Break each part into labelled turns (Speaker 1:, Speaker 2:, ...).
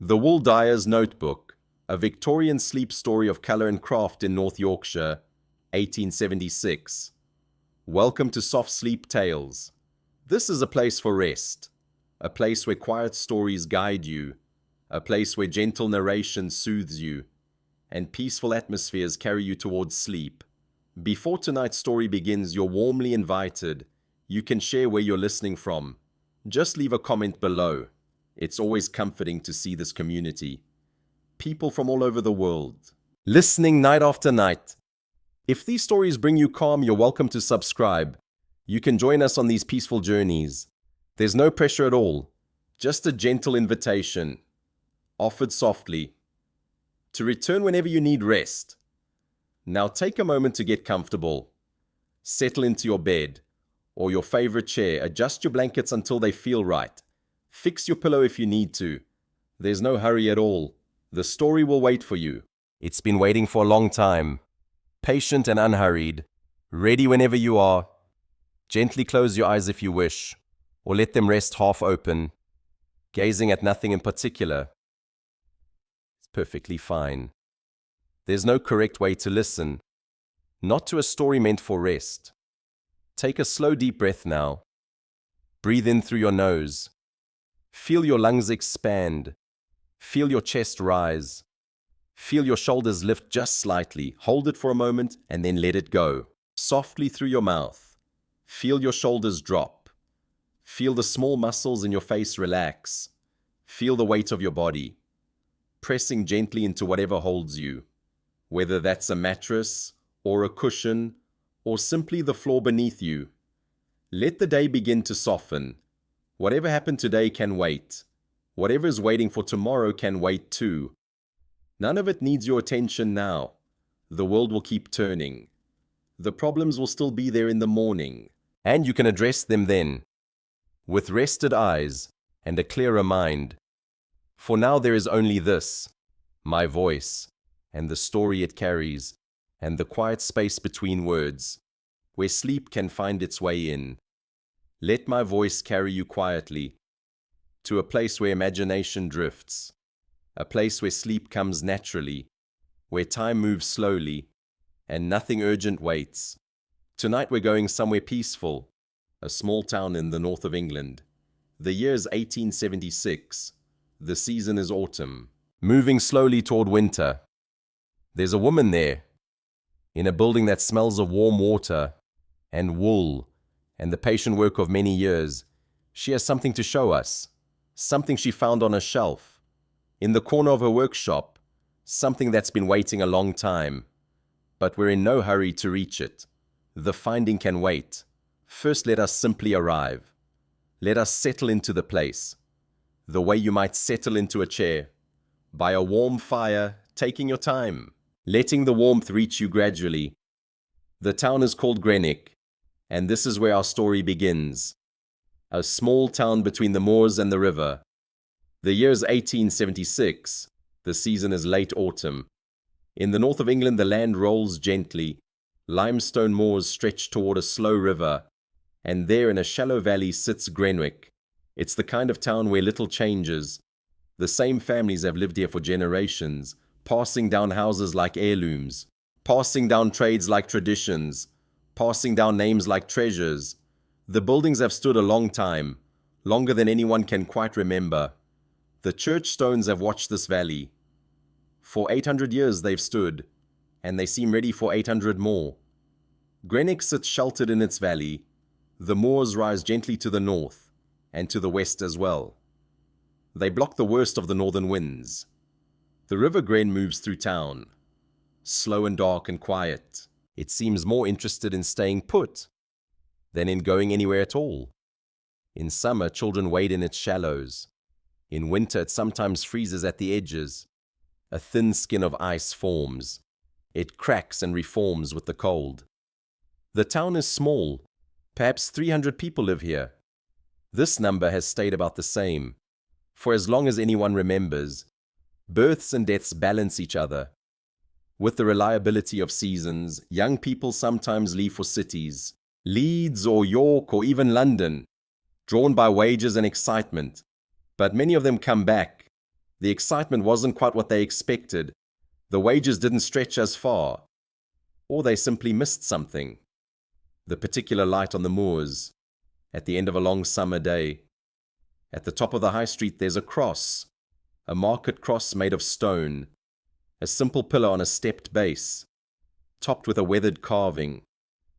Speaker 1: The Wool Dyer's Notebook, a Victorian sleep story of colour and craft in North Yorkshire, 1876. Welcome to Soft Sleep Tales. This is a place for rest, a place where quiet stories guide you, a place where gentle narration soothes you, and peaceful atmospheres carry you towards sleep. Before tonight's story begins, you're warmly invited. You can share where you're listening from. Just leave a comment below. It's always comforting to see this community. People from all over the world, listening night after night. If these stories bring you calm, you're welcome to subscribe. You can join us on these peaceful journeys. There's no pressure at all, just a gentle invitation, offered softly, to return whenever you need rest. Now take a moment to get comfortable. Settle into your bed or your favorite chair. Adjust your blankets until they feel right. Fix your pillow if you need to. There's no hurry at all. The story will wait for you. It's been waiting for a long time. Patient and unhurried. Ready whenever you are. Gently close your eyes if you wish, or let them rest half open, gazing at nothing in particular. It's perfectly fine. There's no correct way to listen. Not to a story meant for rest. Take a slow deep breath now. Breathe in through your nose. Feel your lungs expand. Feel your chest rise. Feel your shoulders lift just slightly. Hold it for a moment and then let it go. Softly through your mouth. Feel your shoulders drop. Feel the small muscles in your face relax. Feel the weight of your body, pressing gently into whatever holds you, whether that's a mattress or a cushion or simply the floor beneath you. Let the day begin to soften. Whatever happened today can wait. Whatever is waiting for tomorrow can wait too. None of it needs your attention now. The world will keep turning. The problems will still be there in the morning, and you can address them then, with rested eyes and a clearer mind. For now there is only this, my voice, and the story it carries, and the quiet space between words, where sleep can find its way in. Let my voice carry you quietly to a place where imagination drifts, a place where sleep comes naturally, where time moves slowly, and nothing urgent waits. Tonight we're going somewhere peaceful, a small town in the north of England. The year is 1876. The season is autumn, moving slowly toward winter. There's a woman there, in a building that smells of warm water and wool and the patient work of many years. She has something to show us, something she found on a shelf, in the corner of her workshop, something that's been waiting a long time. But we're in no hurry to reach it. The finding can wait. First, let us simply arrive. Let us settle into the place, the way you might settle into a chair, by a warm fire, taking your time, letting the warmth reach you gradually. The town is called Greenock, and this is where our story begins. A small town between the moors and the river. The year is 1876. The season is late autumn. In the north of England, the land rolls gently. Limestone moors stretch toward a slow river, and there in a shallow valley sits Greenock. It's the kind of town where little changes. The same families have lived here for generations, passing down houses like heirlooms, passing down trades like traditions, passing down names like treasures. The buildings have stood a long time, longer than anyone can quite remember. The church stones have watched this valley. For 800 years they've stood, and they seem ready for 800 more. Greenock sits sheltered in its valley. The moors rise gently to the north, and to the west as well. They block the worst of the northern winds. The River Gren moves through town, slow and dark and quiet. It seems more interested in staying put than in going anywhere at all. In summer, children wade in its shallows. In winter, it sometimes freezes at the edges. A thin skin of ice forms. It cracks and reforms with the cold. The town is small. Perhaps 300 people live here. This number has stayed about the same. For as long as anyone remembers, births and deaths balance each other. With the reliability of seasons, young people sometimes leave for cities, Leeds or York or even London, drawn by wages and excitement. But many of them come back, The excitement wasn't quite what they expected. The wages didn't stretch as far. Or they simply missed something. The particular light on the moors, at the end of a long summer day. At the top of the high street there's a cross, a market cross made of stone, a simple pillar on a stepped base, topped with a weathered carving.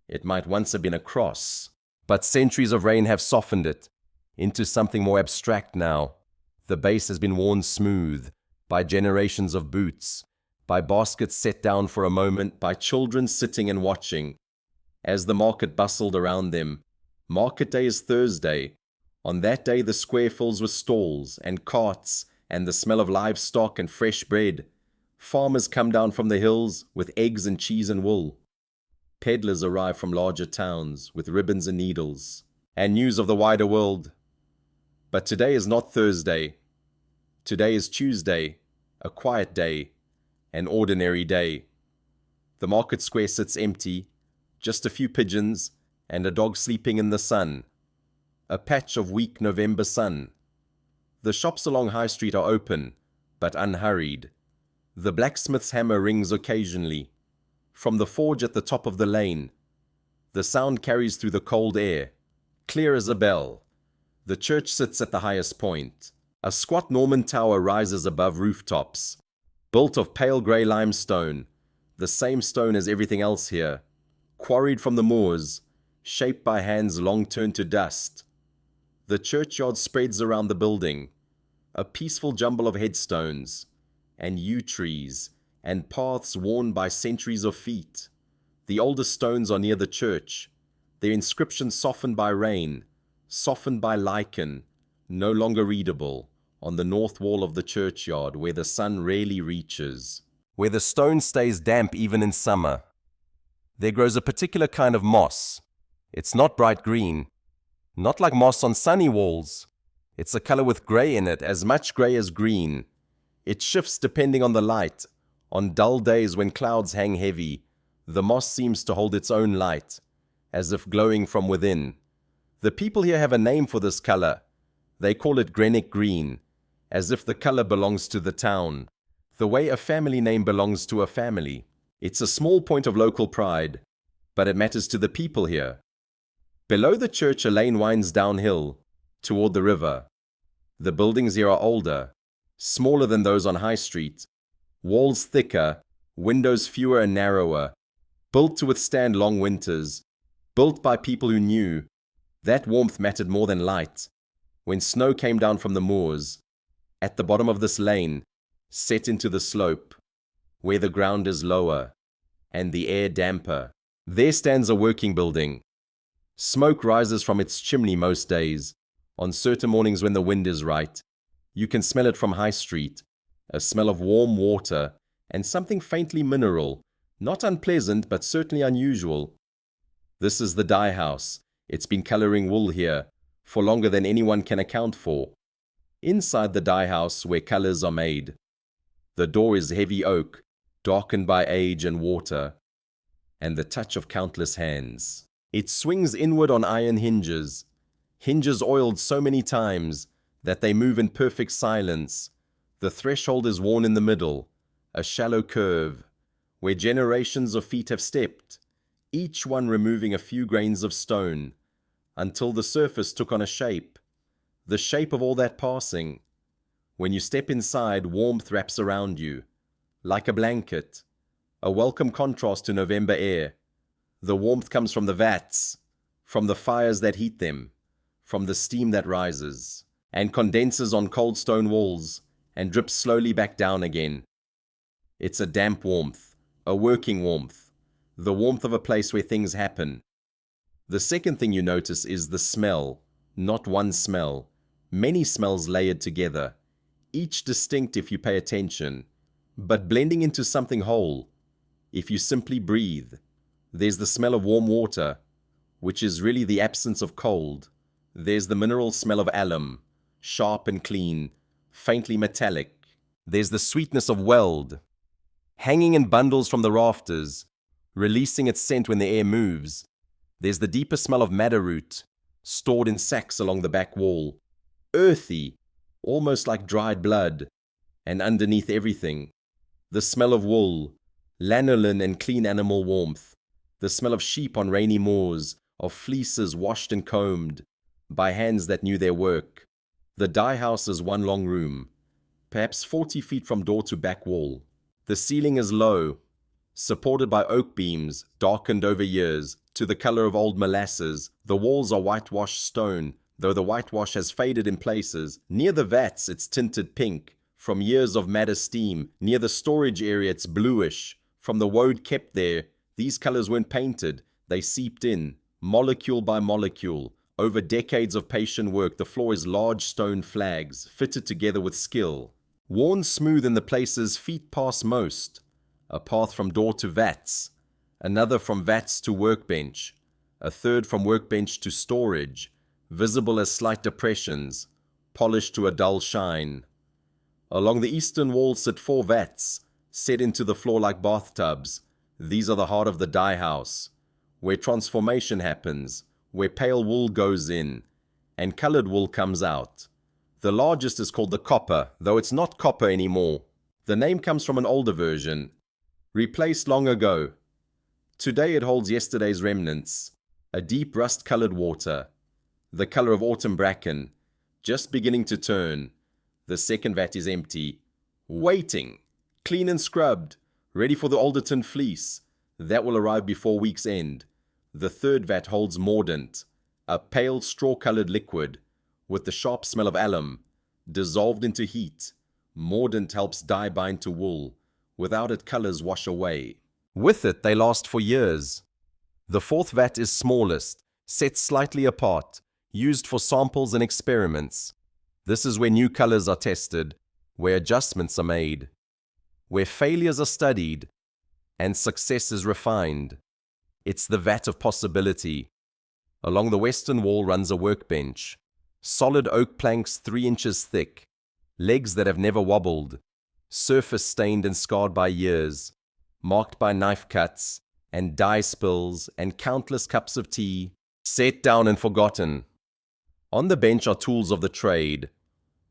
Speaker 1: It might once have been a cross, but centuries of rain have softened it into something more abstract now. The base has been worn smooth by generations of boots, by baskets set down for a moment, by children sitting and watching. As the market bustled around them, market day is Thursday. On that day the square fills with stalls and carts and the smell of livestock and fresh bread. Farmers come down from the hills with eggs and cheese and wool. Peddlers arrive from larger towns with ribbons and needles, and news of the wider world. But today is not Thursday. Today is Tuesday, a quiet day, an ordinary day. The market square sits empty, just a few pigeons and a dog sleeping in the sun. A patch of weak November sun. The shops along High Street are open, but unhurried. The blacksmith's hammer rings occasionally. From the forge at the top of the lane, the sound carries through the cold air, clear as a bell. The church sits at the highest point. A squat Norman tower rises above rooftops, built of pale grey limestone, the same stone as everything else here, quarried from the moors, shaped by hands long turned to dust. The churchyard spreads around the building, a peaceful jumble of headstones, and yew trees, and paths worn by centuries of feet. The oldest stones are near the church, their inscriptions softened by rain, softened by lichen, no longer readable, on the north wall of the churchyard where the sun rarely reaches, where the stone stays damp even in summer. There grows a particular kind of moss. It's not bright green, not like moss on sunny walls. It's a color with grey in it, as much grey as green. It shifts depending on the light. On dull days when clouds hang heavy, the moss seems to hold its own light, as if glowing from within. The people here have a name for this color. They call it Greenock green, as if the color belongs to the town, the way a family name belongs to a family. It's a small point of local pride, but it matters to the people here. Below the church a lane winds downhill, toward the river. The buildings here are older, smaller than those on High Street, walls thicker, windows fewer and narrower, built to withstand long winters, built by people who knew that warmth mattered more than light. When snow came down from the moors, at the bottom of this lane, set into the slope, where the ground is lower, and the air damper, there stands a working building. Smoke rises from its chimney most days. On certain mornings when the wind is right, you can smell it from High Street, a smell of warm water and something faintly mineral, not unpleasant but certainly unusual. This is the dye house. It's been colouring wool here for longer than anyone can account for. Inside the dye house where colours are made, the door is heavy oak, darkened by age and water, and the touch of countless hands. It swings inward on iron hinges, hinges oiled so many times that they move in perfect silence. The threshold is worn in the middle, a shallow curve, where generations of feet have stepped, each one removing a few grains of stone, until the surface took on a shape, the shape of all that passing. When you step inside, warmth wraps around you, like a blanket, a welcome contrast to November air. The warmth comes from the vats, from the fires that heat them, from the steam that rises, and condenses on cold stone walls, and drips slowly back down again. It's a damp warmth, a working warmth, the warmth of a place where things happen. The second thing you notice is the smell, not one smell, many smells layered together, each distinct if you pay attention, but blending into something whole, if you simply breathe. There's the smell of warm water, which is really the absence of cold. There's the mineral smell of alum, sharp and clean, faintly metallic. There's the sweetness of weld, hanging in bundles from the rafters, releasing its scent when the air moves. There's the deeper smell of madder root, stored in sacks along the back wall, earthy, almost like dried blood. And underneath everything, the smell of wool, lanolin and clean animal warmth, the smell of sheep on rainy moors, of fleeces washed and combed by hands that knew their work. The dye house is one long room, perhaps 40 feet from door to back wall. The ceiling is low, supported by oak beams, darkened over years, to the color of old molasses. The walls are whitewashed stone, though the whitewash has faded in places. Near the vats, it's tinted pink, from years of madder steam. Near the storage area, it's bluish, from the woad kept there. These colors weren't painted, they seeped in, molecule by molecule. Over decades of patient work, the floor is large stone flags, fitted together with skill. Worn smooth in the places feet pass most. A path from door to vats, another from vats to workbench, a third from workbench to storage, visible as slight depressions, polished to a dull shine. Along the eastern wall sit 4 vats, set into the floor like bathtubs. These are the heart of the dye house, where transformation happens, where pale wool goes in, and colored wool comes out. The largest is called the copper, though it's not copper anymore. The name comes from an older version, replaced long ago. Today it holds yesterday's remnants, a deep rust-colored water, the color of autumn bracken, just beginning to turn. The second vat is empty, waiting, clean and scrubbed, ready for the Alderton fleece. That will arrive before week's end. The third vat holds mordant, a pale straw-colored liquid, with the sharp smell of alum, dissolved into heat. Mordant helps dye bind to wool. Without it, colors wash away. With it, they last for years. The fourth vat is smallest, set slightly apart, used for samples and experiments. This is where new colors are tested, where adjustments are made, where failures are studied, and success is refined. It's the vat of possibility. Along the western wall runs a workbench, solid oak planks 3 inches thick, legs that have never wobbled, surface stained and scarred by years, marked by knife cuts and dye spills and countless cups of tea, set down and forgotten. On the bench are tools of the trade,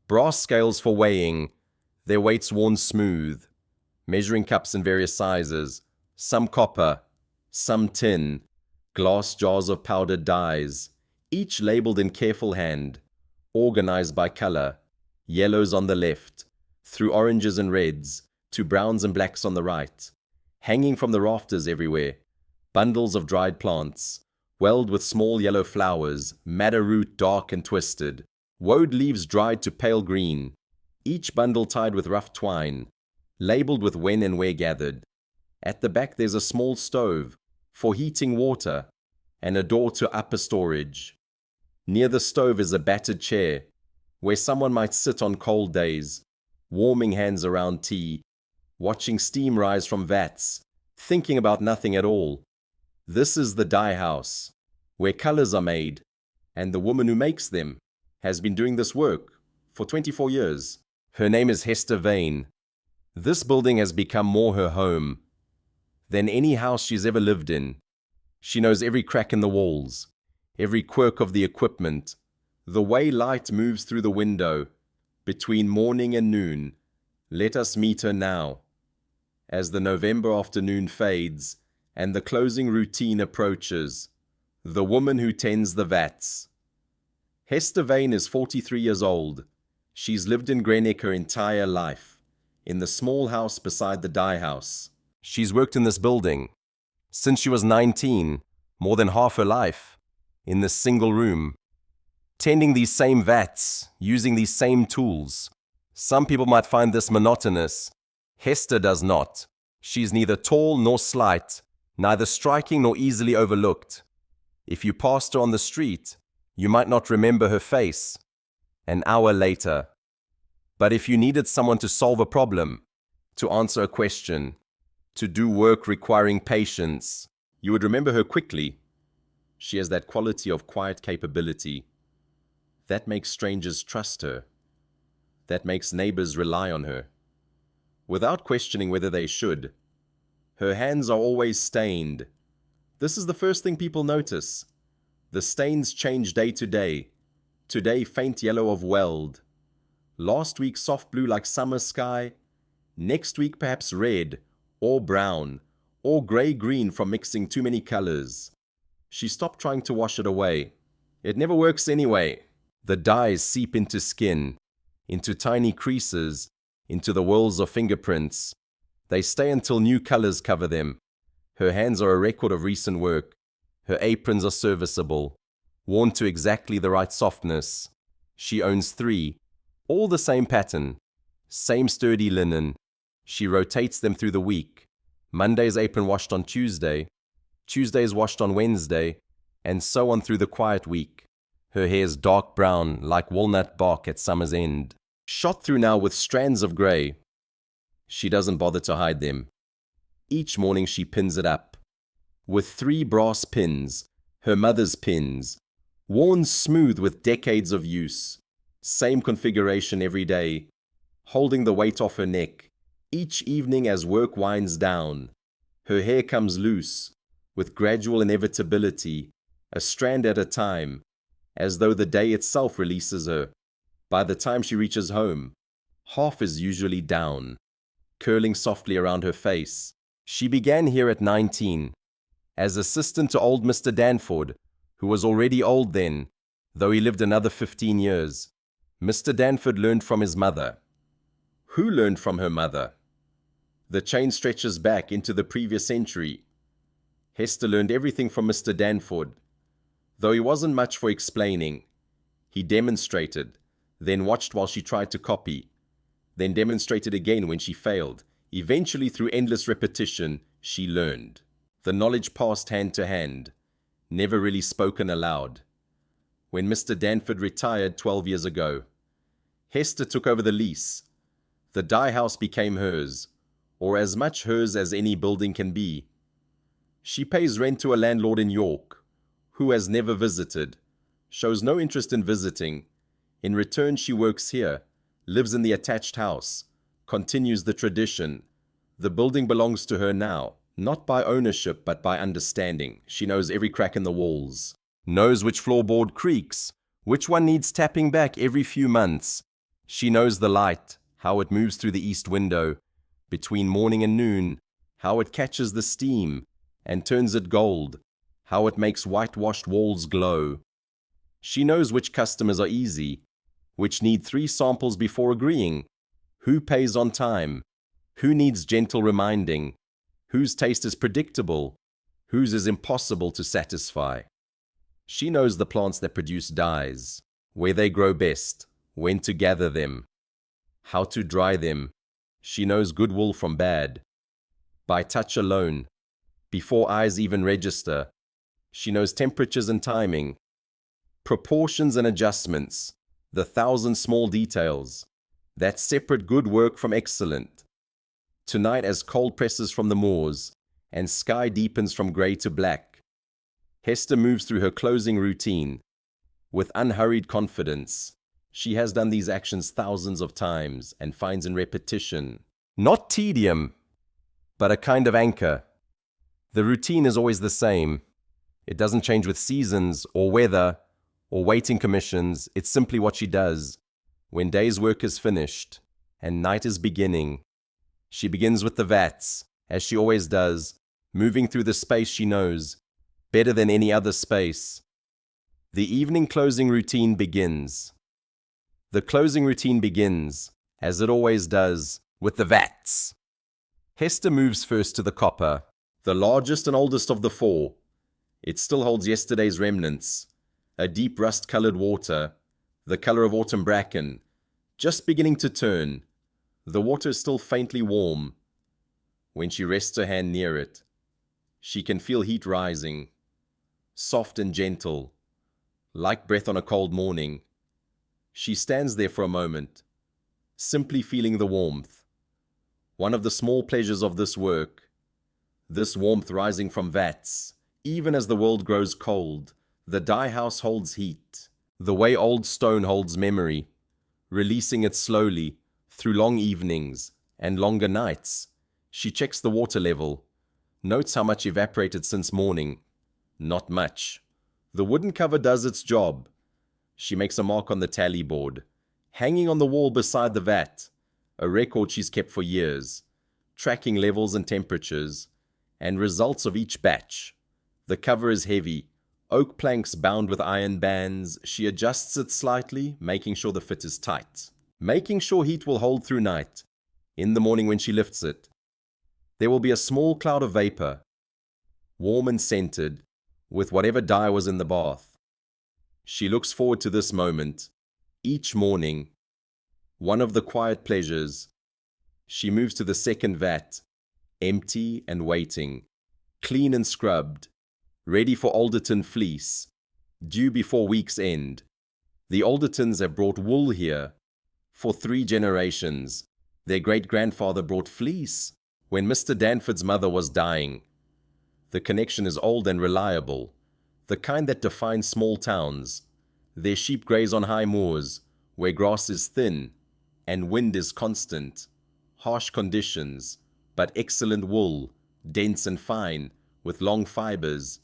Speaker 1: brass scales for weighing, their weights worn smooth, measuring cups in various sizes, some copper, some tin, glass jars of powdered dyes, each labeled in careful hand, organized by color, yellows on the left, through oranges and reds, to browns and blacks on the right. Hanging from the rafters everywhere, bundles of dried plants, welled with small yellow flowers, madder root dark and twisted, woad leaves dried to pale green, each bundle tied with rough twine, labeled with when and where gathered. At the back there's a small stove for heating water and a door to upper storage. Near the stove is a battered chair where someone might sit on cold days, warming hands around tea, watching steam rise from vats, thinking about nothing at all. This is the dye house, where colors are made, and the woman who makes them has been doing this work for 24 years. Her name is Hester Vane. This building has become more her home than any house she's ever lived in. She knows every crack in the walls, every quirk of the equipment, the way light moves through the window, between morning and noon. Let us meet her now. As the November afternoon fades and the closing routine approaches, the woman who tends the vats. Hester Vane is 43 years old. She's lived in Greenock her entire life, in the small house beside the dye house. She's worked in this building since she was 19, more than half her life, in this single room, tending these same vats, using these same tools. Some people might find this monotonous. Hester does not. She's neither tall nor slight, neither striking nor easily overlooked. If you passed her on the street, you might not remember her face an hour later. But if you needed someone to solve a problem, to answer a question, to do work requiring patience, you would remember her quickly. She has that quality of quiet capability. That makes strangers trust her. That makes neighbors rely on her, without questioning whether they should. Her hands are always stained. This is the first thing people notice. The stains change day to day. Today, faint yellow of weld. Last week soft blue like summer sky. Next week perhaps red, or brown, or grey-green from mixing too many colors. She stopped trying to wash it away. It never works anyway. The dyes seep into skin, into tiny creases, into the whirls of fingerprints. They stay until new colors cover them. Her hands are a record of recent work. Her aprons are serviceable, worn to exactly the right softness. She owns 3, all the same pattern, same sturdy linen. She rotates them through the week. Monday's apron washed on Tuesday, Tuesday's washed on Wednesday, and so on through the quiet week. Her hair's dark brown like walnut bark at summer's end, shot through now with strands of grey. She doesn't bother to hide them. Each morning she pins it up, with 3 brass pins, her mother's pins, worn smooth with decades of use. Same configuration every day, holding the weight off her neck. Each evening as work winds down, her hair comes loose, with gradual inevitability, a strand at a time, as though the day itself releases her. By the time she reaches home, half is usually down, curling softly around her face. She began here at 19, as assistant to old Mr. Danford, who was already old then, though he lived another 15 years. Mr. Danford learned from his mother. Who learned from her mother? The chain stretches back into the previous century. Hester learned everything from Mr. Danford, though he wasn't much for explaining. He demonstrated, then watched while she tried to copy, then demonstrated again when she failed. Eventually, through endless repetition, she learned. The knowledge passed hand to hand, never really spoken aloud. When Mr. Danford retired 12 years ago, Hester took over the lease. The Dyer house became hers, or as much hers as any building can be. She pays rent to a landlord in York, who has never visited, shows no interest in visiting. In return, she works here, lives in the attached house, continues the tradition. The building belongs to her now, not by ownership but by understanding. She knows every crack in the walls, knows which floorboard creaks, which one needs tapping back every few months. She knows the light, how it moves through the east window, between morning and noon, how it catches the steam and turns it gold, how it makes whitewashed walls glow. She knows which customers are easy, which need 3 samples before agreeing, who pays on time, who needs gentle reminding, whose taste is predictable, whose is impossible to satisfy. She knows the plants that produce dyes, where they grow best, when to gather them, how to dry them. She knows good wool from bad. By touch alone, before eyes even register, she knows temperatures and timing, proportions and adjustments, the 1,000 small details that separate good work from excellent. Tonight, as cold presses from the moors and sky deepens from grey to black, Hester moves through her closing routine with unhurried confidence. She has done these actions thousands of times and finds in repetition, not tedium, but a kind of anchor. The routine is always the same. It doesn't change with seasons or weather or waiting commissions. It's simply what she does. When day's work is finished and night is beginning, she begins with the vats, as she always does, moving through the space she knows, better than any other space. The evening closing routine begins. The closing routine begins, as it always does, with the vats. Hester moves first to the copper, the largest and oldest of the 4. It still holds yesterday's remnants, a deep rust-colored water, the color of autumn bracken, just beginning to turn. The water is still faintly warm. When she rests her hand near it, she can feel heat rising, soft and gentle, like breath on a cold morning. She stands there for a moment, simply feeling the warmth. One of the small pleasures of this work, this warmth rising from vats, even as the world grows cold. The Dyer house holds heat, the way old stone holds memory, releasing it slowly through long evenings and longer nights. She checks the water level, notes how much evaporated since morning. Not much. The wooden cover does its job. She makes a mark on the tally board. Hanging on the wall beside the vat, a record she's kept for years, tracking levels and temperatures, and results of each batch. The cover is heavy, oak planks bound with iron bands. She adjusts it slightly, making sure the fit is tight, making sure heat will hold through night. In the morning when she lifts it, there will be a small cloud of vapor, warm and scented, with whatever dye was in the bath. She looks forward to this moment. Each morning, one of the quiet pleasures. She moves to the second vat, empty and waiting, clean and scrubbed, ready for Alderton fleece, due before week's end. The Aldertons have brought wool here for 3 generations. Their great-grandfather brought fleece when Mr. Danford's mother was dying. The connection is old and reliable, the kind that defines small towns. Their sheep graze on high moors, where grass is thin and wind is constant. Harsh conditions, but excellent wool, dense and fine, with long fibers,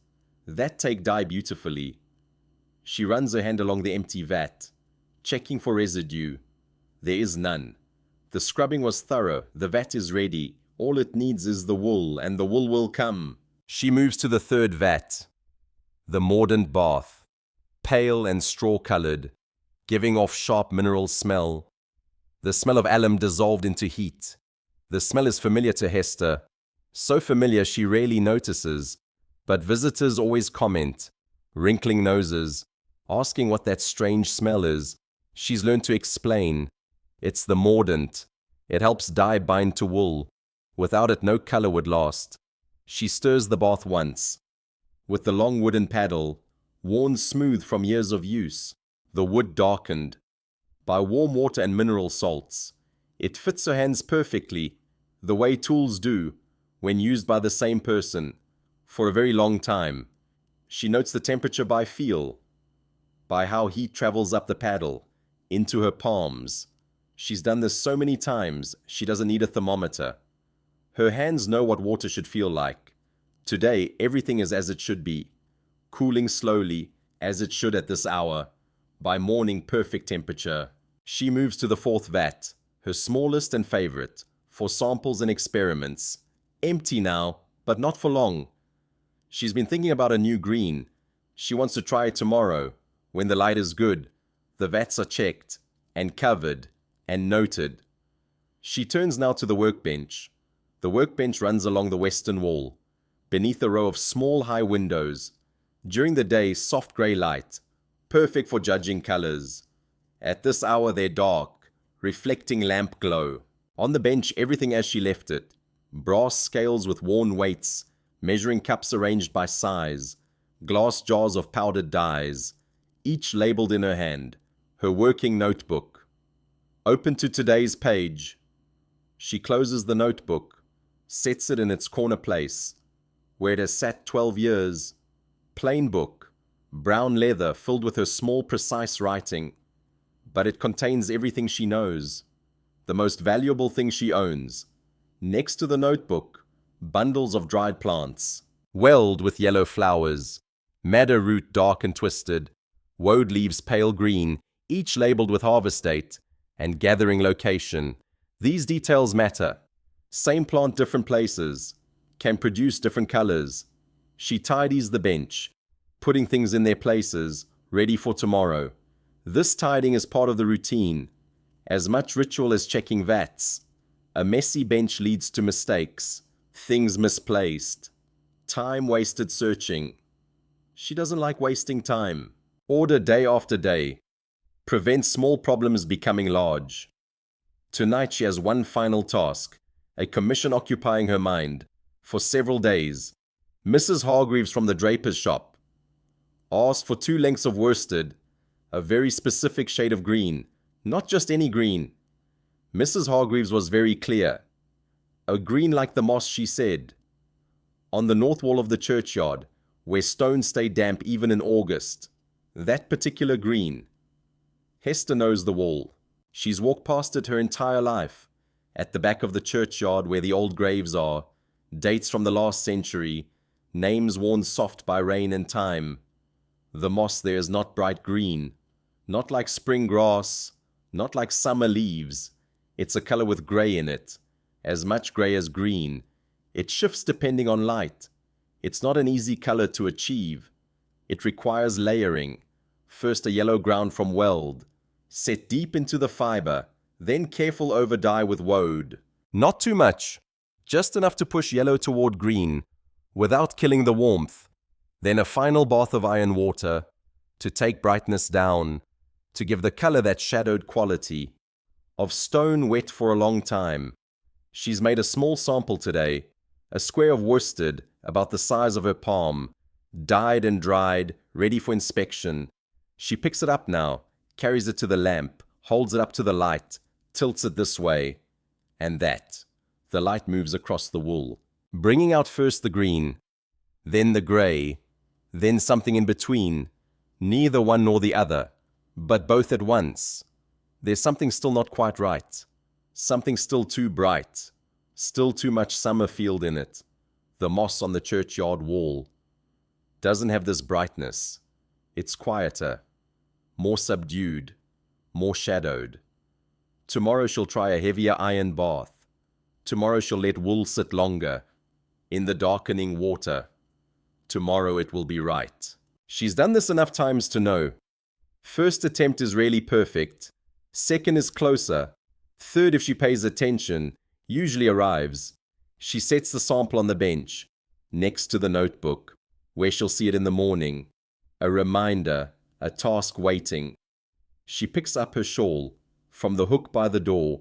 Speaker 1: that take dye beautifully. She runs her hand along the empty vat, checking for residue. There is none. The scrubbing was thorough, the vat is ready. All it needs is the wool, and the wool will come. She moves to the third vat, the mordant bath, pale and straw-colored, giving off sharp mineral smell. The smell of alum dissolved into heat. The smell is familiar to Hester, so familiar she rarely notices, but visitors always comment, wrinkling noses, asking what that strange smell is. She's learned to explain. It's the mordant. It helps dye bind to wool. Without it, no color would last. She stirs the bath once, with the long wooden paddle, worn smooth from years of use, the wood darkened by warm water and mineral salts. It fits her hands perfectly, the way tools do when used by the same person for a very long time. She notes the temperature by feel, by how heat travels up the paddle, into her palms. She's done this so many times, she doesn't need a thermometer. Her hands know what water should feel like. Today, everything is as it should be, cooling slowly, as it should at this hour. By morning, perfect temperature. She moves to the fourth vat, her smallest and favorite, for samples and experiments. Empty now, but not for long. She's been thinking about a new green. She wants to try it tomorrow, when the light is good. The vats are checked, and covered, and noted. She turns now to the workbench. The workbench runs along the western wall, beneath a row of small high windows. During the day, soft grey light, perfect for judging colors. At this hour they're dark, reflecting lamp glow. On the bench, everything as she left it. Brass scales with worn weights, measuring cups arranged by size, glass jars of powdered dyes, each labeled in her hand. Her working notebook. Open to today's page. She closes the notebook, sets it in its corner place, where it has sat 12 years. Plain book, brown leather filled with her small, precise writing. But it contains everything she knows, the most valuable thing she owns. Next to the notebook, bundles of dried plants, welled with yellow flowers, madder root dark and twisted, woad leaves pale green, each labeled with harvest date and gathering location. These details matter. Same plant, different places, can produce different colors. She tidies the bench, putting things in their places, ready for tomorrow. This tidying is part of the routine, as much ritual as checking vats. A messy bench leads to mistakes, things misplaced, time wasted searching. She doesn't like wasting time. Order day after day. Prevent small problems becoming large. Tonight she has one final task, a commission occupying her mind for several days. Mrs. Hargreaves from the draper's shop asked for 2 lengths of worsted, a very specific shade of green, not just any green. Mrs. Hargreaves was very clear. A green like the moss, she said. On the north wall of the churchyard, where stones stay damp even in August. That particular green. Hester knows the wall. She's walked past it her entire life. At the back of the churchyard where the old graves are, dates from the last century, names worn soft by rain and time. The moss there is not bright green, not like spring grass, Not like summer leaves. It's a color with gray in it, as much gray as green. It shifts depending on light. It's not an easy color to achieve. It requires layering. First a yellow ground from weld, set deep into the fiber, then careful over dye with woad. Not too much, just enough to push yellow toward green, without killing the warmth. Then a final bath of iron water, to take brightness down, to give the color that shadowed quality. Of stone wet for a long time. She's made a small sample today, a square of worsted about the size of her palm, dyed and dried, ready for inspection. She picks it up now, carries it to the lamp, holds it up to the light, tilts it this way and that. The light moves across the wool, bringing out first the green, then the gray, then something in between, neither one nor the other, but both at once. There's something still not quite right, something still too bright, still too much summer field in it. The moss on the churchyard wall doesn't have this brightness. It's quieter, more subdued, more shadowed. Tomorrow she'll try a heavier iron bath. Tomorrow she'll let wool sit longer, in the darkening water. Tomorrow it will be right. She's done this enough times to know. First attempt is rarely perfect. Second is closer. Third, if she pays attention, usually arrives. She sets the sample on the bench, next to the notebook, where she'll see it in the morning. A reminder, a task waiting. She picks up her shawl, from the hook by the door,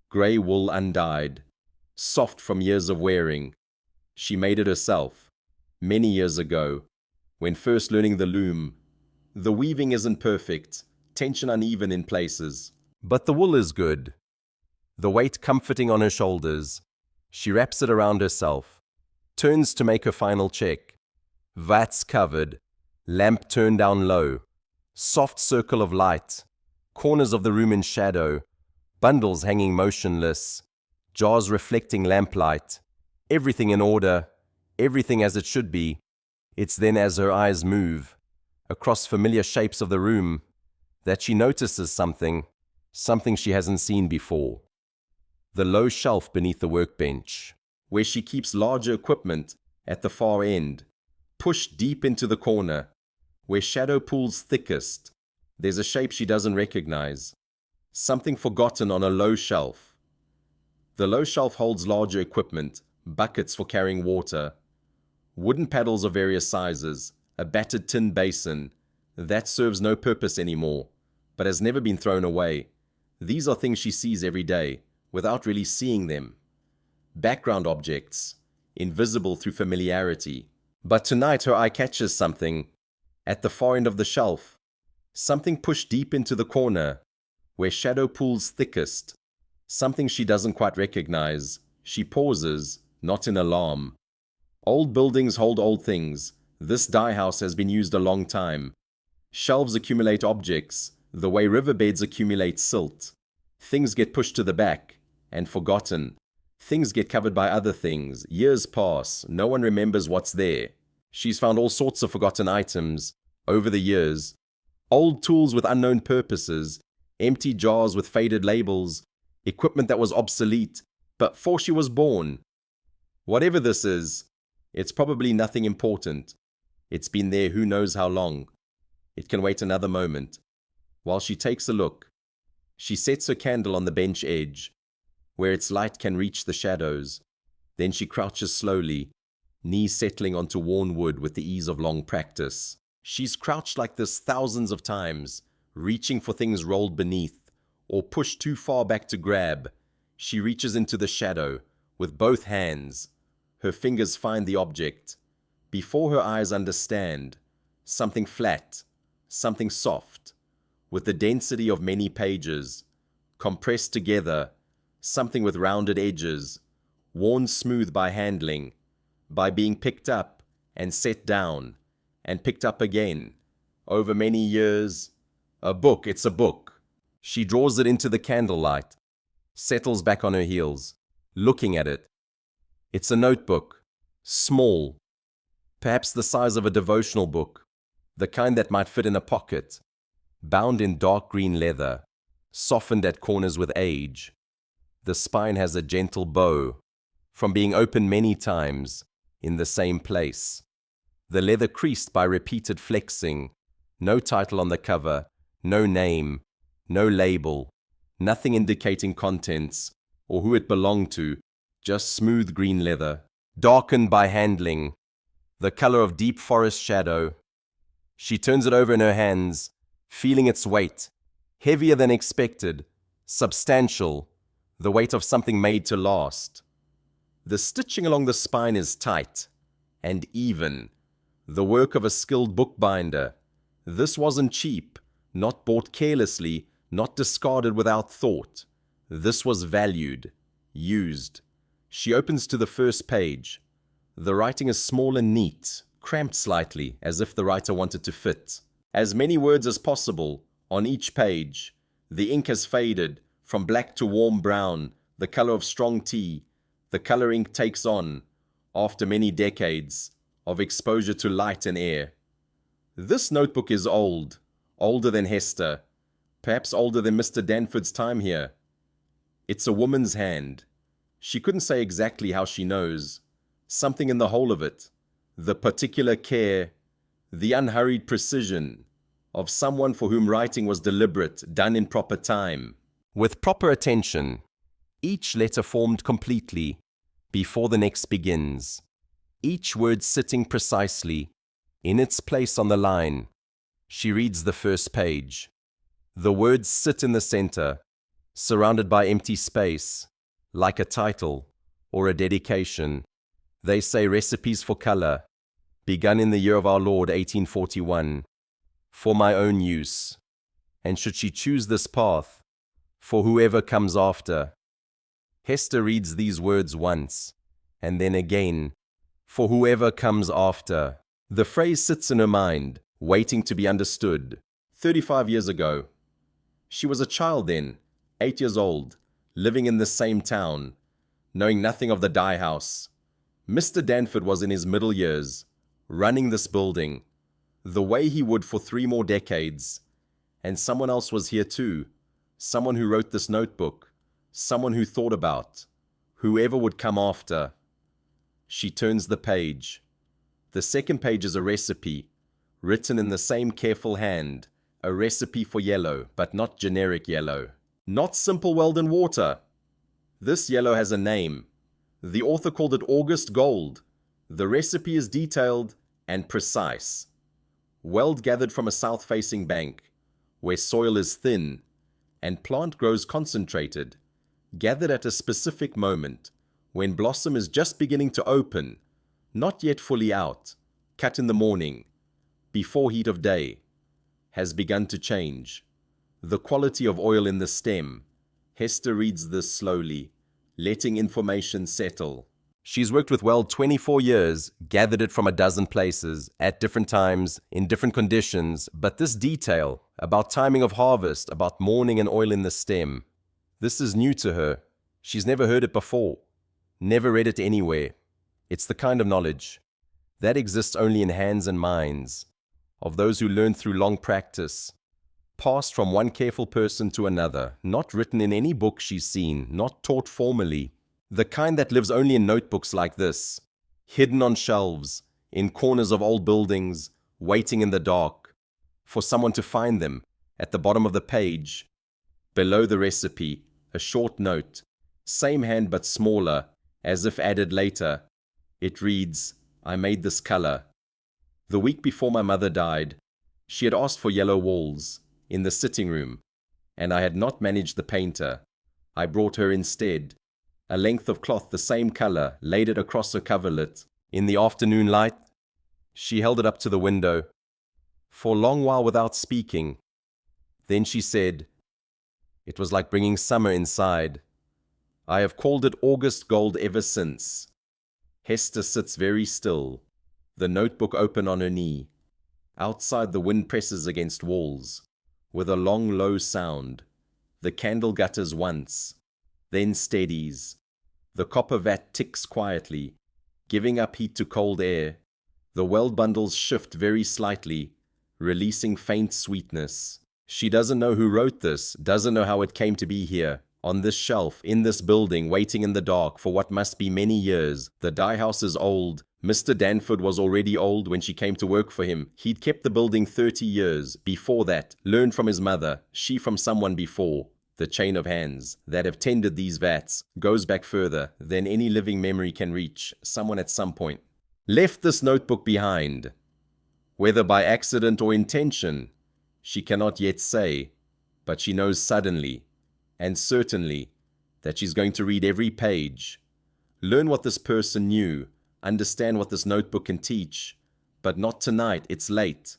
Speaker 1: grey wool undyed, soft from years of wearing. She made it herself, many years ago, when first learning the loom. The weaving isn't perfect, tension uneven in places, but the wool is good. The weight comforting on her shoulders. She wraps it around herself, turns to make her final check. Vats covered, lamp turned down low, soft circle of light, corners of the room in shadow, bundles hanging motionless, jars reflecting lamplight, everything in order, everything as it should be. It's then as her eyes move, across familiar shapes of the room, that she notices something she hasn't seen before. The low shelf beneath the workbench, where she keeps larger equipment at the far end, pushed deep into the corner, where shadow pools thickest. There's a shape she doesn't recognize, something forgotten on a low shelf. The low shelf holds larger equipment, buckets for carrying water, wooden paddles of various sizes, a battered tin basin. That serves no purpose anymore, but has never been thrown away. These are things she sees every day, without really seeing them. Background objects, invisible through familiarity. But tonight her eye catches something, at the far end of the shelf, something pushed deep into the corner, where shadow pools thickest, something she doesn't quite recognize. She pauses, not in alarm. Old buildings hold old things. This dye house has been used a long time. Shelves accumulate objects, the way riverbeds accumulate silt. Things get pushed to the back and forgotten. Things get covered by other things. Years pass. No one remembers what's there. She's found all sorts of forgotten items over the years. Old tools with unknown purposes, empty jars with faded labels, equipment that was obsolete, but before she was born. Whatever this is, it's probably nothing important. It's been there who knows how long. It can wait another moment. While she takes a look, she sets her candle on the bench edge, where its light can reach the shadows. Then she crouches slowly, knees settling onto worn wood with the ease of long practice. She's crouched like this thousands of times, reaching for things rolled beneath, or pushed too far back to grab. She reaches into the shadow, with both hands. Her fingers find the object. Before her eyes understand, something flat, something soft, with the density of many pages, compressed together, something with rounded edges, worn smooth by handling, by being picked up and set down, and picked up again, over many years. A book, it's a book. She draws it into the candlelight, settles back on her heels, looking at it. It's a notebook, small, perhaps the size of a devotional book, the kind that might fit in a pocket, bound in dark green leather, softened at corners with age. The spine has a gentle bow, from being opened many times in the same place. The leather creased by repeated flexing. No title on the cover, no name, no label, nothing indicating contents or who it belonged to, just smooth green leather, darkened by handling, the color of deep forest shadow. She turns it over in her hands, feeling its weight, heavier than expected, substantial, the weight of something made to last. The stitching along the spine is tight and even, the work of a skilled bookbinder. This wasn't cheap, not bought carelessly, not discarded without thought. This was valued, used. She opens to the first page. The writing is small and neat, cramped slightly, as if the writer wanted to fit as many words as possible on each page. The ink has faded from black to warm brown, the color of strong tea. The color ink takes on, after many decades of exposure to light and air. This notebook is old, older than Hester, perhaps older than Mr. Danford's time here. It's a woman's hand. She couldn't say exactly how she knows. Something in the whole of it, the particular care, the unhurried precision of someone for whom writing was deliberate, done in proper time, with proper attention, each letter formed completely before the next begins, each word sitting precisely in its place on the line. She reads the first page. The words sit in the center, surrounded by empty space, like a title or a dedication. They say recipes for color, begun in the year of our Lord 1841, for my own use, and should she choose this path, for whoever comes after. Hester reads these words once, and then again, for whoever comes after. The phrase sits in her mind, waiting to be understood. 35 years ago. She was a child then, 8 years old, living in the same town, knowing nothing of the Dyer house. Mr. Danford was in his middle years, running this building, the way he would for 3 more decades. And someone else was here too, someone who wrote this notebook, someone who thought about whoever would come after. She turns the page. The second page is a recipe, written in the same careful hand, a recipe for yellow, but not generic yellow, not simple Weldon water. This yellow has a name. The author called it August Gold. The recipe is detailed and precise. Weld gathered from a south-facing bank, where soil is thin and plant grows concentrated, gathered at a specific moment, when blossom is just beginning to open, not yet fully out, cut in the morning, before heat of day, has begun to change. The quality of oil in the stem. Hester reads this slowly, letting information settle. She's worked with Weld 24 years, gathered it from a dozen places, at different times, in different conditions, but this detail, about timing of harvest, about morning and oil in the stem, this is new to her. She's never heard it before, never read it anywhere. It's the kind of knowledge that exists only in hands and minds of those who learn through long practice, passed from one careful person to another, not written in any book she's seen, not taught formally. The kind that lives only in notebooks like this, hidden on shelves, in corners of old buildings, waiting in the dark, for someone to find them at the bottom of the page. Below the recipe, a short note, same hand but smaller, as if added later. It reads, I made this color. The week before my mother died, she had asked for yellow walls in the sitting room, and I had not managed the painter. I brought her instead a length of cloth the same color, laid it across her coverlet. In the afternoon light, she held it up to the window for a long while without speaking. Then she said, it was like bringing summer inside. I have called it August Gold ever since. Hester sits very still, the notebook open on her knee. Outside, the wind presses against walls with a long, low sound. The candle gutters once, then steadies. The copper vat ticks quietly, giving up heat to cold air. The weld bundles shift very slightly, releasing faint sweetness. She doesn't know who wrote this, doesn't know how it came to be here, on this shelf, in this building, waiting in the dark for what must be many years. The Dyer house is old. Mr. Danford was already old when she came to work for him. He'd kept the building 30 years. Before that, learned from his mother, she from someone before. The chain of hands that have tended these vats goes back further than any living memory can reach. Someone at some point left this notebook behind. Whether by accident or intention, she cannot yet say, but she knows suddenly and certainly that she's going to read every page, learn what this person knew, understand what this notebook can teach. But not tonight, it's late.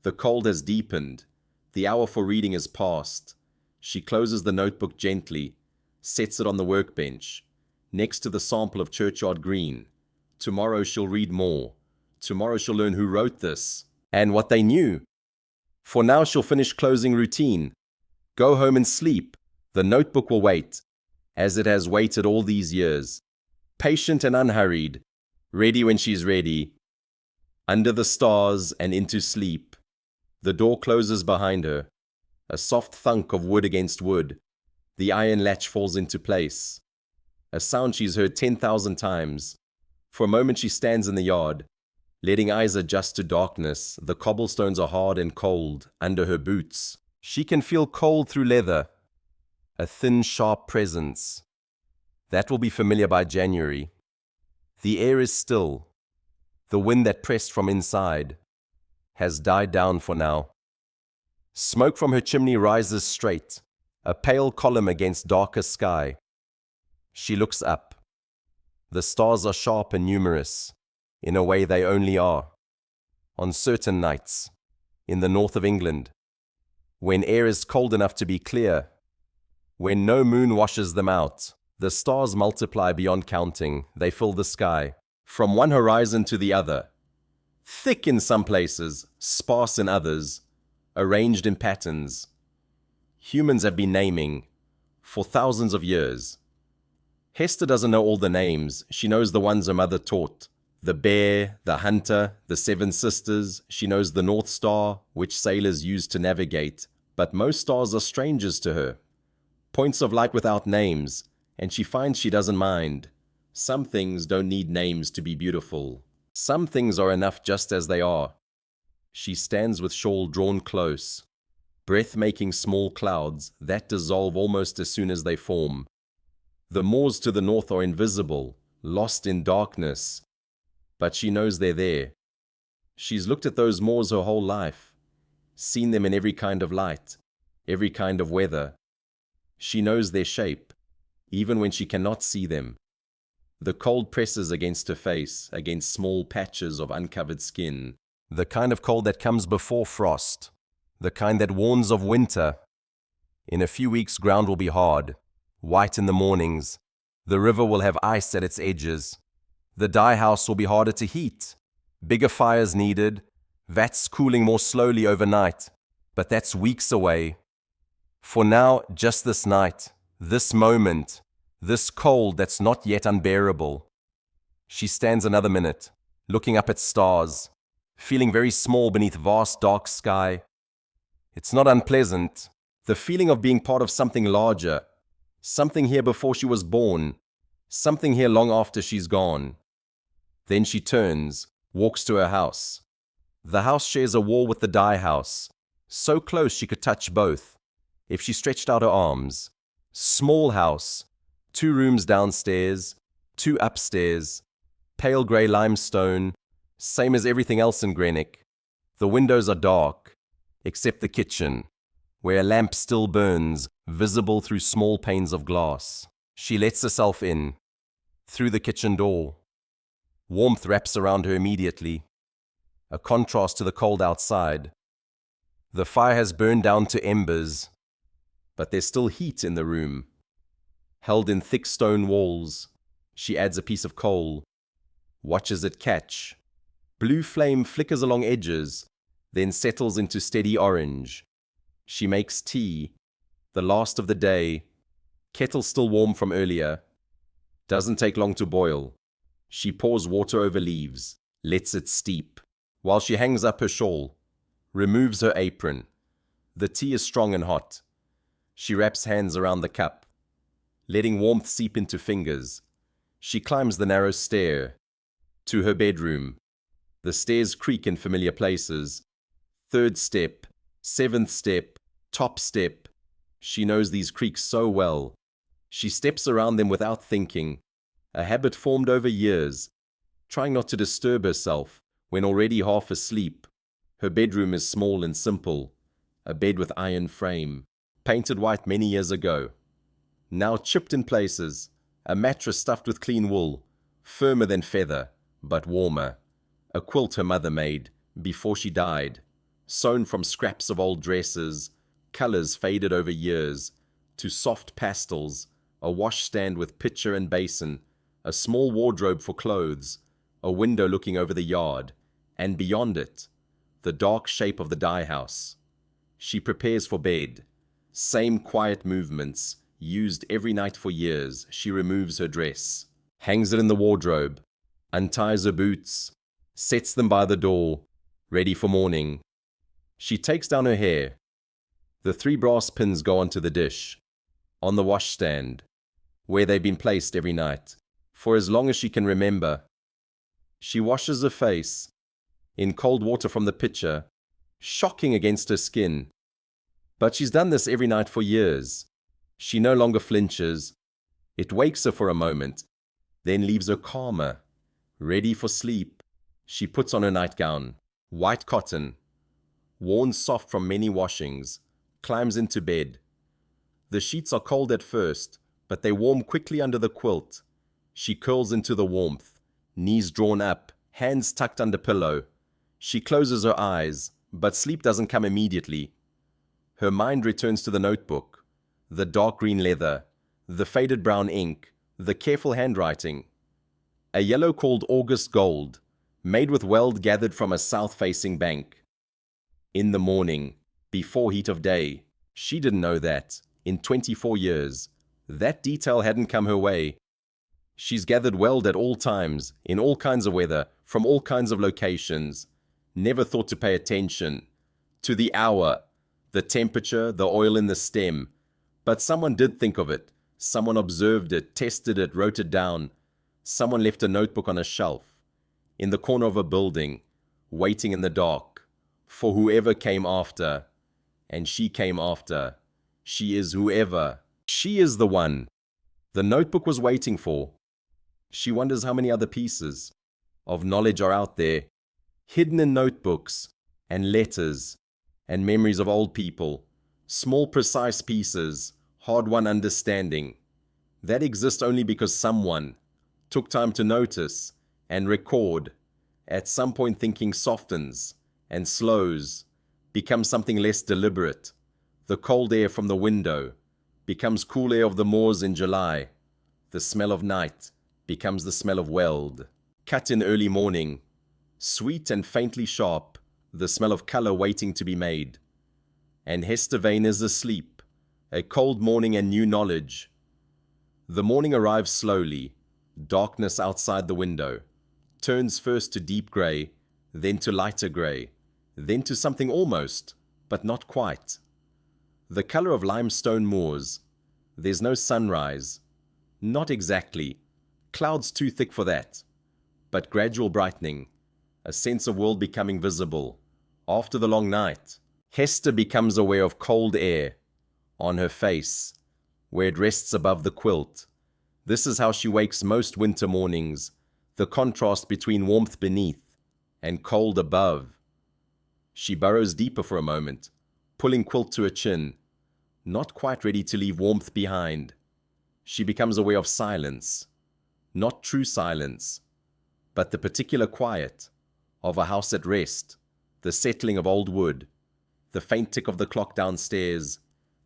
Speaker 1: The cold has deepened. The hour for reading is past. She closes the notebook gently, sets it on the workbench, next to the sample of Churchyard Green. Tomorrow she'll read more. Tomorrow she'll learn who wrote this and what they knew. For now she'll finish closing routine. Go home and sleep. The notebook will wait, as it has waited all these years. Patient and unhurried, ready when she's ready. Under the stars and into sleep. The door closes behind her. A soft thunk of wood against wood. The iron latch falls into place. A sound she's heard 10,000 times. For a moment she stands in the yard, letting eyes adjust to darkness. The cobblestones are hard and cold under her boots. She can feel cold through leather. A thin, sharp presence. That will be familiar by January. The air is still. The wind that pressed from inside has died down for now. Smoke from her chimney rises straight, a pale column against darker sky. She looks up. The stars are sharp and numerous, in a way they only are. On certain nights, in the north of England, when air is cold enough to be clear, when no moon washes them out, the stars multiply beyond counting. They fill the sky, from one horizon to the other. Thick in some places, sparse in others, arranged in patterns. Humans have been naming for thousands of years. Hester doesn't know all the names. She knows the ones her mother taught. The bear, the hunter, the seven sisters. She knows the North Star, which sailors use to navigate. But most stars are strangers to her. Points of light without names, and she finds she doesn't mind. Some things don't need names to be beautiful. Some things are enough just as they are. She stands with shawl drawn close, breath-making small clouds that dissolve almost as soon as they form. The moors to the north are invisible, lost in darkness, but she knows they're there. She's looked at those moors her whole life, seen them in every kind of light, every kind of weather. She knows their shape, even when she cannot see them. The cold presses against her face, against small patches of uncovered skin. The kind of cold that comes before frost, the kind that warns of winter. In a few weeks, ground will be hard, white in the mornings. The river will have ice at its edges. The dye house will be harder to heat. Bigger fires needed, vats cooling more slowly overnight. But that's weeks away. For now, just this night, this moment, this cold that's not yet unbearable. She stands another minute, looking up at stars, feeling very small beneath vast dark sky. It's not unpleasant, the feeling of being part of something larger, something here before she was born, something here long after she's gone. Then she turns, walks to her house. The house shares a wall with the dye house, so close she could touch both, if she stretched out her arms. Small house, 2 rooms downstairs, 2 upstairs, pale grey limestone, same as everything else in Greenock. The windows are dark, except the kitchen, where a lamp still burns, visible through small panes of glass. She lets herself in, through the kitchen door. Warmth wraps around her immediately, a contrast to the cold outside. The fire has burned down to embers, but there's still heat in the room. Held in thick stone walls, she adds a piece of coal, watches it catch. Blue flame flickers along edges, then settles into steady orange. She makes tea, the last of the day, kettle still warm from earlier. Doesn't take long to boil. She pours water over leaves, lets it steep, while she hangs up her shawl, removes her apron. The tea is strong and hot. She wraps hands around the cup, letting warmth seep into fingers. She climbs the narrow stair to her bedroom. The stairs creak in familiar places. 3rd step, 7th step, top step. She knows these creaks so well. She steps around them without thinking, a habit formed over years, trying not to disturb herself when already half asleep. Her bedroom is small and simple, a bed with iron frame, painted white many years ago. Now chipped in places, a mattress stuffed with clean wool, firmer than feather, but warmer. A quilt her mother made before she died, sewn from scraps of old dresses, colors faded over years, to soft pastels, a washstand with pitcher and basin, a small wardrobe for clothes, a window looking over the yard, and beyond it, the dark shape of the dye house. She prepares for bed. Same quiet movements, used every night for years. She removes her dress, hangs it in the wardrobe, unties her boots, sets them by the door, ready for morning. She takes down her hair. The 3 brass pins go onto the dish, on the washstand, where they've been placed every night, for as long as she can remember. She washes her face, in cold water from the pitcher, shocking against her skin. But she's done this every night for years. She no longer flinches. It wakes her for a moment, then leaves her calmer, ready for sleep. She puts on her nightgown, white cotton, worn soft from many washings, climbs into bed. The sheets are cold at first, but they warm quickly under the quilt. She curls into the warmth, knees drawn up, hands tucked under pillow. She closes her eyes, but sleep doesn't come immediately. Her mind returns to the notebook, the dark green leather, the faded brown ink, the careful handwriting. A yellow called August gold, made with weld gathered from a south-facing bank. In the morning, before heat of day. She didn't know that, in 24 years, that detail hadn't come her way. She's gathered weld at all times, in all kinds of weather, from all kinds of locations. Never thought to pay attention to the hour, the temperature, the oil in the stem. But someone did think of it. Someone observed it, tested it, wrote it down. Someone left a notebook on a shelf, in the corner of a building, waiting in the dark, for whoever came after. And she came after. She is whoever. She is the one the notebook was waiting for. She wonders how many other pieces of knowledge are out there, hidden in notebooks and letters and memories of old people, small precise pieces, hard-won understanding, that exist only because someone took time to notice and record. At some point thinking softens and slows, becomes something less deliberate. The cold air from the window becomes cool air of the moors in July. The smell of night becomes the smell of weld. Cut in early morning, sweet and faintly sharp, the smell of color waiting to be made. And Hester Vane is asleep, a cold morning and new knowledge. The morning arrives slowly, darkness outside the window, turns first to deep gray, then to lighter gray, then to something almost, but not quite. The color of limestone moors. There's no sunrise. Not exactly. Clouds too thick for that. But gradual brightening. A sense of world becoming visible. After the long night, Hester becomes aware of cold air on her face, where it rests above the quilt. This is how she wakes most winter mornings, the contrast between warmth beneath and cold above. She burrows deeper for a moment, pulling quilt to her chin, not quite ready to leave warmth behind. She becomes aware of silence, not true silence, but the particular quiet of a house at rest, the settling of old wood, the faint tick of the clock downstairs,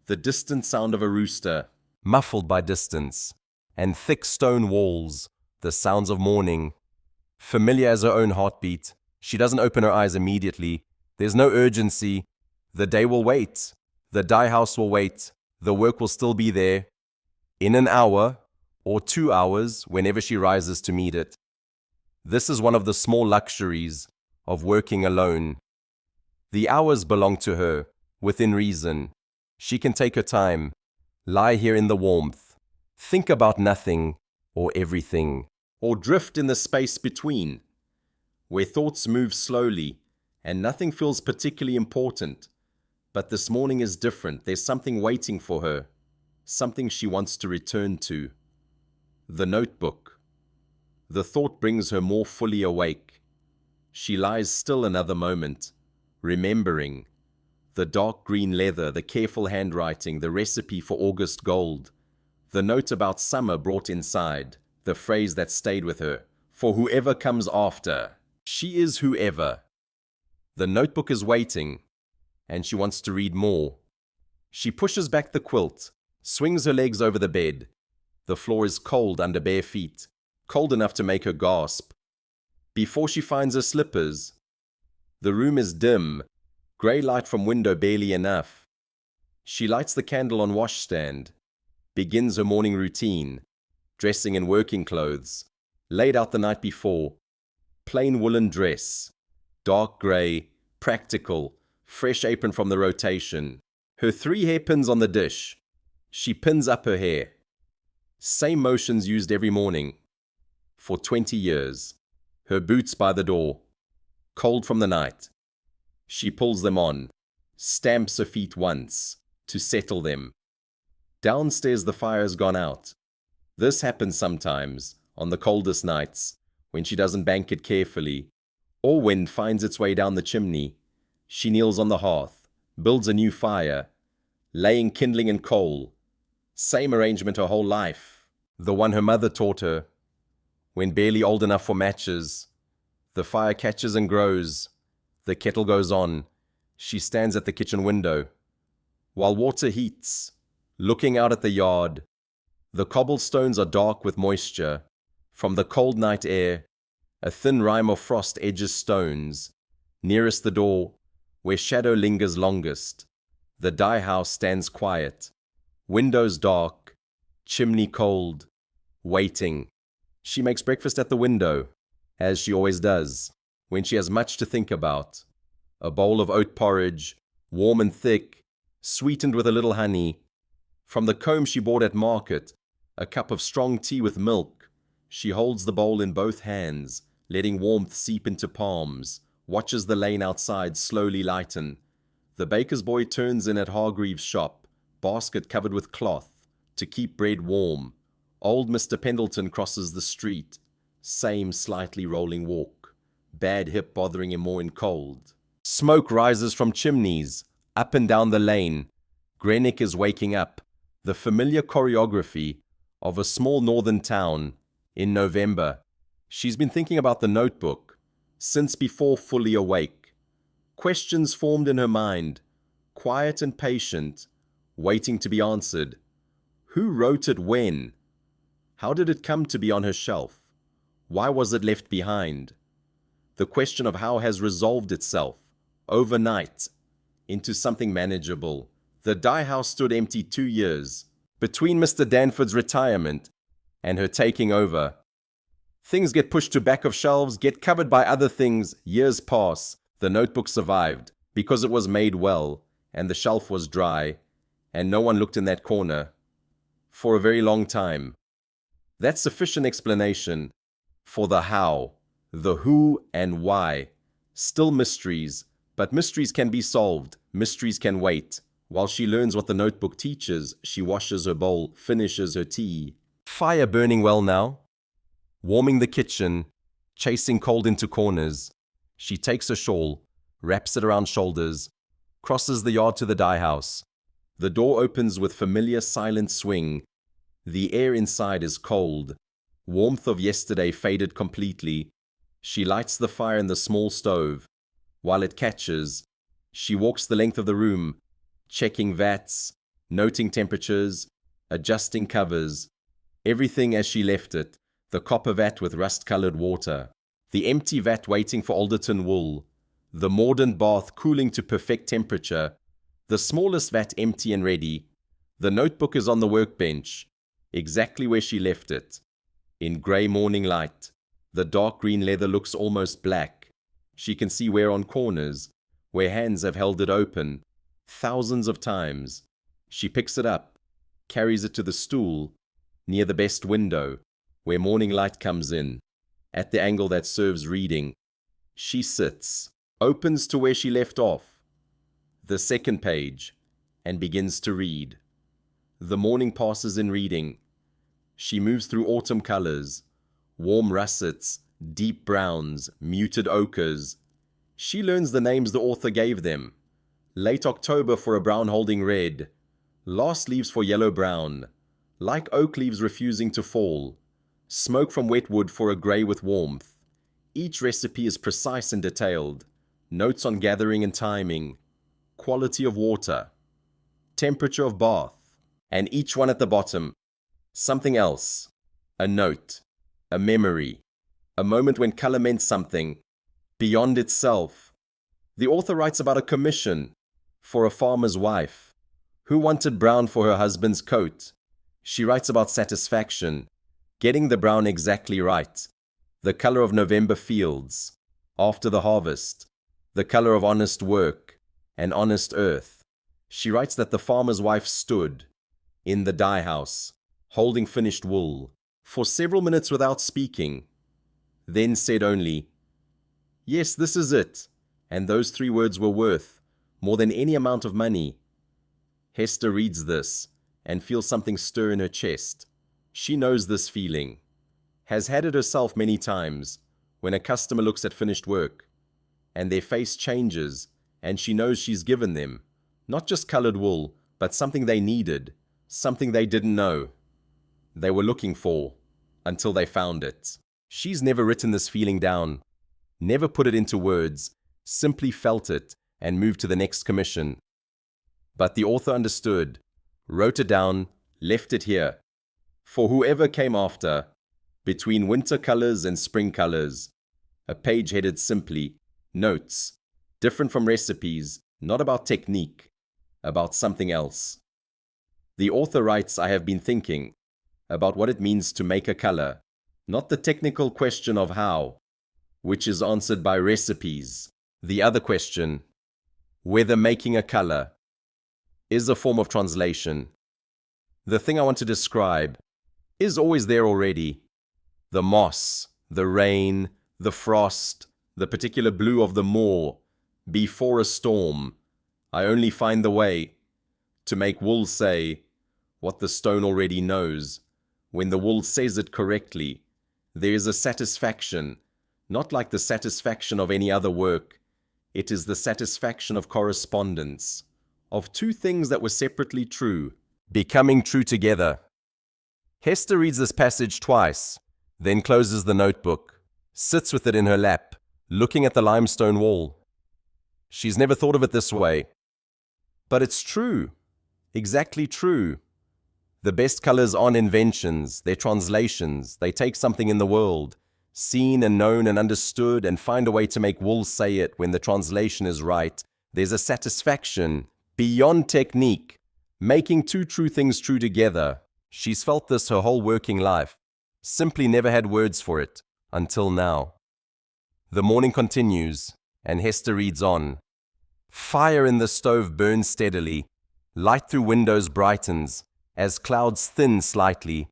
Speaker 1: the distant sound of a rooster, muffled by distance, and thick stone walls, the sounds of morning. Familiar as her own heartbeat, she doesn't open her eyes immediately. There's no urgency. The day will wait. The dye house will wait. The work will still be there. In an hour or 2 hours, whenever she rises to meet it. This is one of the small luxuries of working alone. The hours belong to her, within reason. She can take her time, lie here in the warmth, think about nothing or everything, or drift in the space between, where thoughts move slowly and nothing feels particularly important. But this morning is different. There's something waiting for her, something she wants to return to. The notebook. The thought brings her more fully awake. She lies still another moment, remembering. The dark green leather, the careful handwriting, the recipe for August gold, the note about summer brought inside, the phrase that stayed with her, for whoever comes after, she is whoever. The notebook is waiting, and she wants to read more. She pushes back the quilt, swings her legs over the bed. The floor is cold under bare feet, cold enough to make her gasp. Before she finds her slippers, the room is dim, grey light from window barely enough. She lights the candle on washstand, begins her morning routine, dressing in working clothes, laid out the night before, plain woolen dress, dark grey, practical, fresh apron from the rotation, her 3 hairpins on the dish. She pins up her hair. Same motions used every morning, for 20 years. Her boots by the door, cold from the night. She pulls them on, stamps her feet once, to settle them. Downstairs the fire has gone out. This happens sometimes, on the coldest nights, when she doesn't bank it carefully, or wind finds its way down the chimney. She kneels on the hearth, builds a new fire, laying kindling and coal. Same arrangement her whole life, the one her mother taught her. When barely old enough for matches, the fire catches and grows. The kettle goes on. She stands at the kitchen window, while water heats, looking out at the yard. The cobblestones are dark with moisture. From the cold night air, a thin rime of frost edges stones. Nearest the door, where shadow lingers longest, the Dyer house stands quiet. Windows dark, chimney cold, waiting. She makes breakfast at the window, as she always does, when she has much to think about. A bowl of oat porridge, warm and thick, sweetened with a little honey. From the comb she bought at market, a cup of strong tea with milk. She holds the bowl in both hands, letting warmth seep into palms, watches the lane outside slowly lighten. The baker's boy turns in at Hargreaves' shop, basket covered with cloth, to keep bread warm. Old Mr. Pendleton crosses the street, same slightly rolling walk, bad hip bothering him more in cold. Smoke rises from chimneys, up and down the lane. Greenock is waking up, the familiar choreography of a small northern town in November. She's been thinking about the notebook since before fully awake. Questions formed in her mind, quiet and patient, waiting to be answered. Who wrote it when? How did it come to be on her shelf? Why was it left behind? The question of how has resolved itself, overnight, into something manageable. The Dyer house stood empty 2 years, between Mr. Danford's retirement and her taking over. Things get pushed to back of shelves, get covered by other things, years pass. The notebook survived, because it was made well, and the shelf was dry, and no one looked in that corner, for a very long time. That's sufficient explanation for the how, the who and why. Still mysteries, but mysteries can be solved, mysteries can wait. While she learns what the notebook teaches, she washes her bowl, finishes her tea. Fire burning well now, warming the kitchen, chasing cold into corners. She takes a shawl, wraps it around shoulders, crosses the yard to the Dyer house. The door opens with familiar silent swing. The air inside is cold. Warmth of yesterday faded completely. She lights the fire in the small stove. While it catches, she walks the length of the room, checking vats, noting temperatures, adjusting covers. Everything as she left it, the copper vat with rust-colored water, the empty vat waiting for Alderton wool, the mordant bath cooling to perfect temperature, the smallest vat empty and ready. The notebook is on the workbench, exactly where she left it. In grey morning light, the dark green leather looks almost black. She can see wear on corners, where hands have held it open. thousands of times. She picks it up, carries it to the stool, near the best window, where morning light comes in, at the angle that serves reading. She sits, opens to where she left off, the second page, and begins to read. The morning passes in reading. She moves through autumn colors, warm russets, deep browns, muted ochres. She learns the names the author gave them. Late October for a brown holding red, last leaves for yellow-brown, like oak leaves refusing to fall, smoke from wet wood for a grey with warmth. Each recipe is precise and detailed, notes on gathering and timing, quality of water, temperature of bath, and each one at the bottom, something else, a note, a memory, a moment when color meant something, beyond itself. The author writes about a commission for a farmer's wife who wanted brown for her husband's coat. She writes about satisfaction, getting the brown exactly right, the color of November fields, after the harvest, the color of honest work and honest earth. She writes that the farmer's wife stood in the dye house, holding finished wool, for several minutes without speaking, then said only, "Yes, this is it," and those 3 words were worth more than any amount of money. Hester reads this and feels something stir in her chest. She knows this feeling, has had it herself many times, when a customer looks at finished work, and their face changes, and she knows she's given them, not just colored wool, but something they needed, something they didn't know, they were looking for, until they found it. She's never written this feeling down, never put it into words, simply felt it, and moved to the next commission. But the author understood, wrote it down, left it here. For whoever came after, between winter colors and spring colors, a page headed simply, Notes, different from recipes, not about technique, about something else. The author writes, "I have been thinking about what it means to make a color, not the technical question of how, which is answered by recipes. The other question, whether making a color is a form of translation. The thing I want to describe is always there already. The moss, the rain, the frost, the particular blue of the moor, before a storm. I only find the way to make wool say what the stone already knows. When the wool says it correctly, there is a satisfaction, not like the satisfaction of any other work. It is the satisfaction of correspondence, of 2 things that were separately true, becoming true together." Hester reads this passage twice, then closes the notebook, sits with it in her lap, looking at the limestone wall. She's never thought of it this way. But it's true, exactly true. The best colors aren't inventions, they're translations. They take something in the world, seen and known and understood, and find a way to make wool say it when the translation is right. There's a satisfaction beyond technique, making 2 true things true together. She's felt this her whole working life, simply never had words for it, until now. The morning continues, and Hester reads on. Fire in the stove burns steadily. Light through windows brightens, as clouds thin slightly.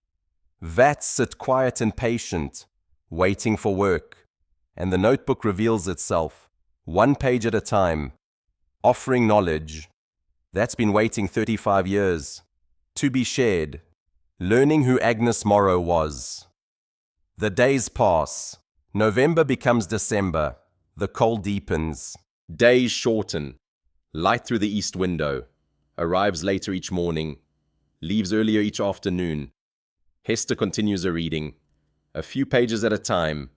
Speaker 1: Vats sit quiet and patient, waiting for work, and the notebook reveals itself, 1 page at a time, offering knowledge that's been waiting 35 years, to be shared, learning who Agnes Morrow was. The days pass. November becomes December. The cold deepens. Days shorten. Light through the east window. Arrives later each morning. Leaves earlier each afternoon. Hester continues her reading, a few pages at a time,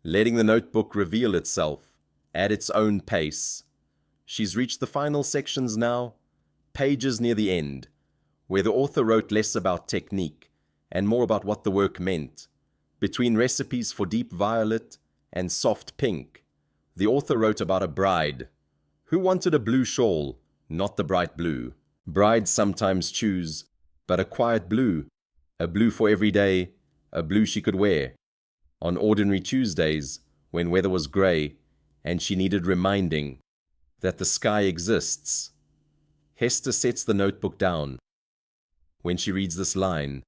Speaker 1: letting the notebook reveal itself at its own pace. She's reached the final sections now, pages near the end, where the author wrote less about technique and more about what the work meant. Between recipes for deep violet and soft pink, the author wrote about a bride who wanted a blue shawl, not the bright blue. Brides sometimes choose but a quiet blue, a blue for every day, a blue she could wear on ordinary Tuesdays when weather was grey and she needed reminding that the sky exists. Hester sets the notebook down. When she reads this line,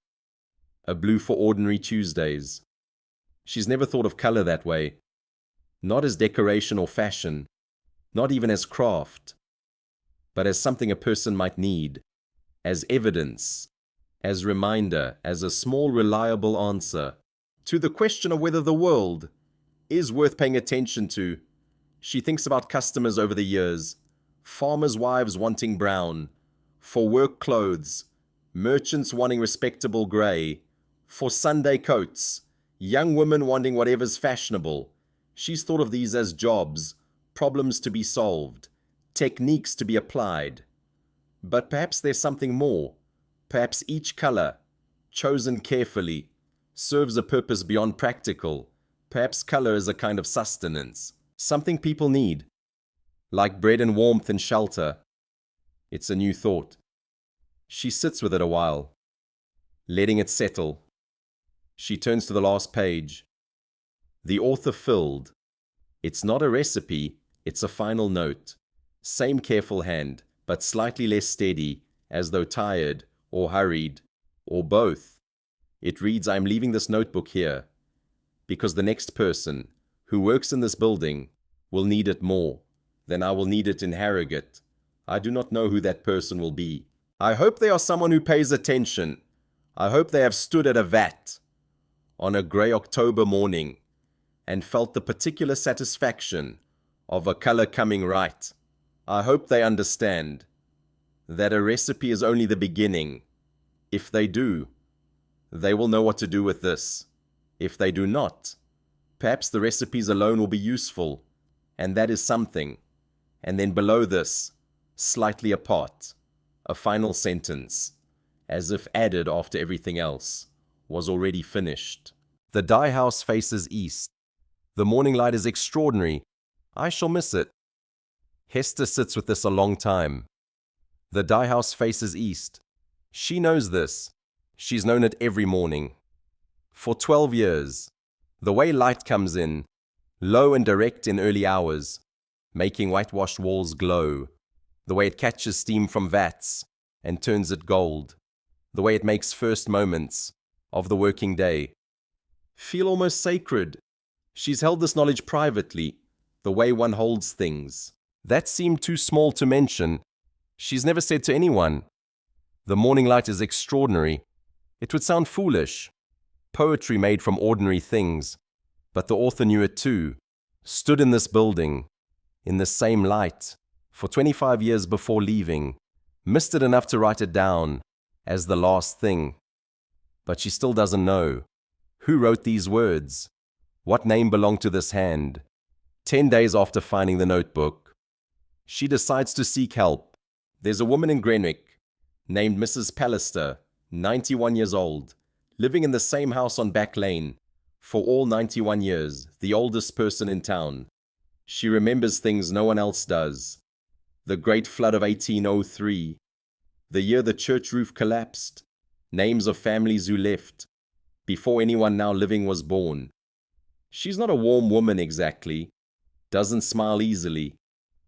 Speaker 1: a blue for ordinary Tuesdays. She's never thought of color that way. Not as decoration or fashion, not even as craft, but as something a person might need, as evidence, as reminder, as a small reliable answer to the question of whether the world is worth paying attention to. She thinks about customers over the years, farmers' wives wanting brown, for work clothes, merchants wanting respectable grey, for Sunday coats, young women wanting whatever's fashionable. She's thought of these as jobs, problems to be solved, techniques to be applied. But perhaps there's something more. Perhaps each color, chosen carefully, serves a purpose beyond practical. Perhaps color is a kind of sustenance, something people need, like bread and warmth and shelter. It's a new thought. She sits with it a while, letting it settle. She turns to the last page. The author filled. It's not a recipe, it's a final note. Same careful hand, but slightly less steady, as though tired, or hurried, or both. It reads, I'm leaving this notebook here, because the next person who works in this building will need it more than I will need it in Harrogate. I do not know who that person will be. I hope they are someone who pays attention. I hope they have stood at a vat on a grey October morning and felt the particular satisfaction of a color coming right. I hope they understand that a recipe is only the beginning. If they do, they will know what to do with this. If they do not, perhaps the recipes alone will be useful, and that is something. And then below this, slightly apart, a final sentence, as if added after everything else was already finished. The Dyer house faces east. The morning light is extraordinary. I shall miss it. Hester sits with this a long time. The Dyer house faces east. She knows this. She's known it every morning. For 12 years. The way light comes in, low and direct in early hours, making whitewashed walls glow. The way it catches steam from vats and turns it gold. The way it makes first moments of the working day feel almost sacred. She's held this knowledge privately, the way one holds things. That seemed too small to mention. She's never said to anyone, the morning light is extraordinary. It would sound foolish. Poetry made from ordinary things. But the author knew it too. Stood in this building, in the same light, for 25 years before leaving. Missed it enough to write it down as the last thing. But she still doesn't know. Who wrote these words? What name belonged to this hand? 10 days after finding the notebook, she decides to seek help. There's a woman in Greenwich named Mrs. Pallister, 91 years old, living in the same house on Back Lane for all 91 years, the oldest person in town. She remembers things no one else does. The great flood of 1803, the year the church roof collapsed, names of families who left before anyone now living was born. She's not a warm woman exactly, doesn't smile easily,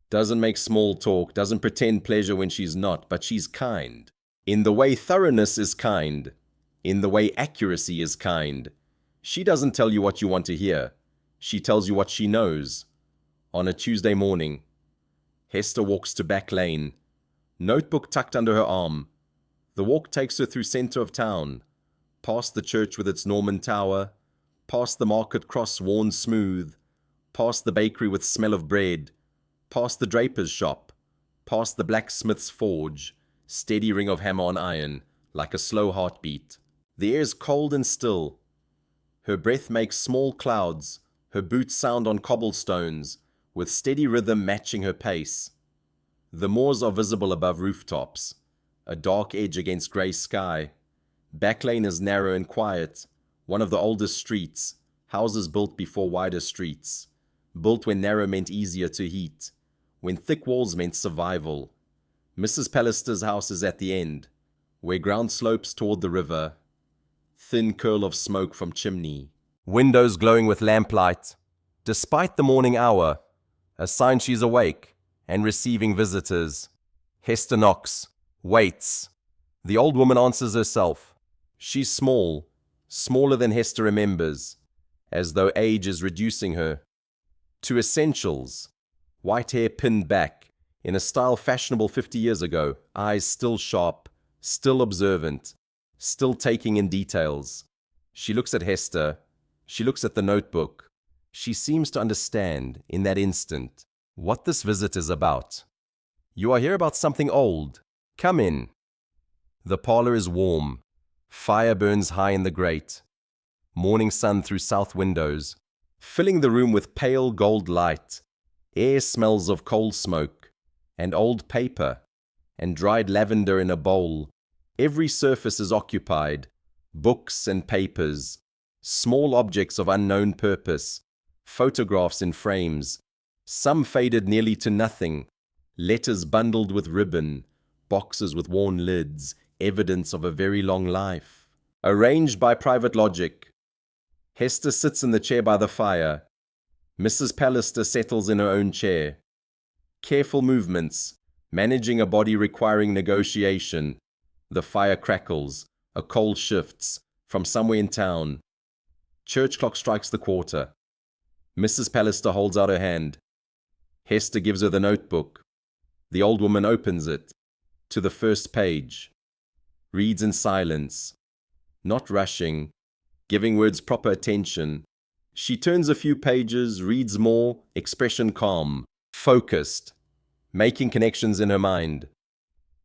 Speaker 1: doesn't make small talk, doesn't pretend pleasure when she's not, but she's kind. In the way thoroughness is kind, in the way accuracy is kind. She doesn't tell you what you want to hear. She tells you what she knows. On a Tuesday morning, Hester walks to Back Lane, notebook tucked under her arm. The walk takes her through centre of town, past the church with its Norman tower, past the market cross worn smooth, past the bakery with smell of bread, past the draper's shop, past the blacksmith's forge, steady ring of hammer on iron, like a slow heartbeat. The air's cold and still. Her breath makes small clouds, her boots sound on cobblestones, with steady rhythm matching her pace. The moors are visible above rooftops, a dark edge against grey sky. Back Lane is narrow and quiet, one of the oldest streets, houses built before wider streets, built when narrow meant easier to heat, when thick walls meant survival. Mrs. Pallister's house is at the end, where ground slopes toward the river, thin curl of smoke from chimney, windows glowing with lamplight. Despite the morning hour, a sign she's awake and receiving visitors. Hester knocks, waits. The old woman answers herself. She's small, smaller than Hester remembers, as though age is reducing her. To essentials, white hair pinned back, in a style fashionable 50 years ago, eyes still sharp, still observant, still taking in details. She looks at Hester, she looks at the notebook. She seems to understand, in that instant, what this visit is about. You are here about something old. Come in. The parlor is warm. Fire burns high in the grate. Morning sun through south windows, filling the room with pale gold light. Air smells of coal smoke, and old paper, and dried lavender in a bowl. Every surface is occupied. Books and papers, small objects of unknown purpose, photographs in frames, some faded nearly to nothing, letters bundled with ribbon, boxes with worn lids, evidence of a very long life. Arranged by private logic. Hester sits in the chair by the fire. Mrs. Pallister settles in her own chair. Careful movements, managing a body requiring negotiation. The fire crackles, a coal shifts, from somewhere in town. Church clock strikes the quarter. Mrs. Pallister holds out her hand. Hester gives her the notebook. The old woman opens it, to the first page. Reads in silence, not rushing, giving words proper attention. She turns a few pages, reads more, expression calm, focused, making connections in her mind.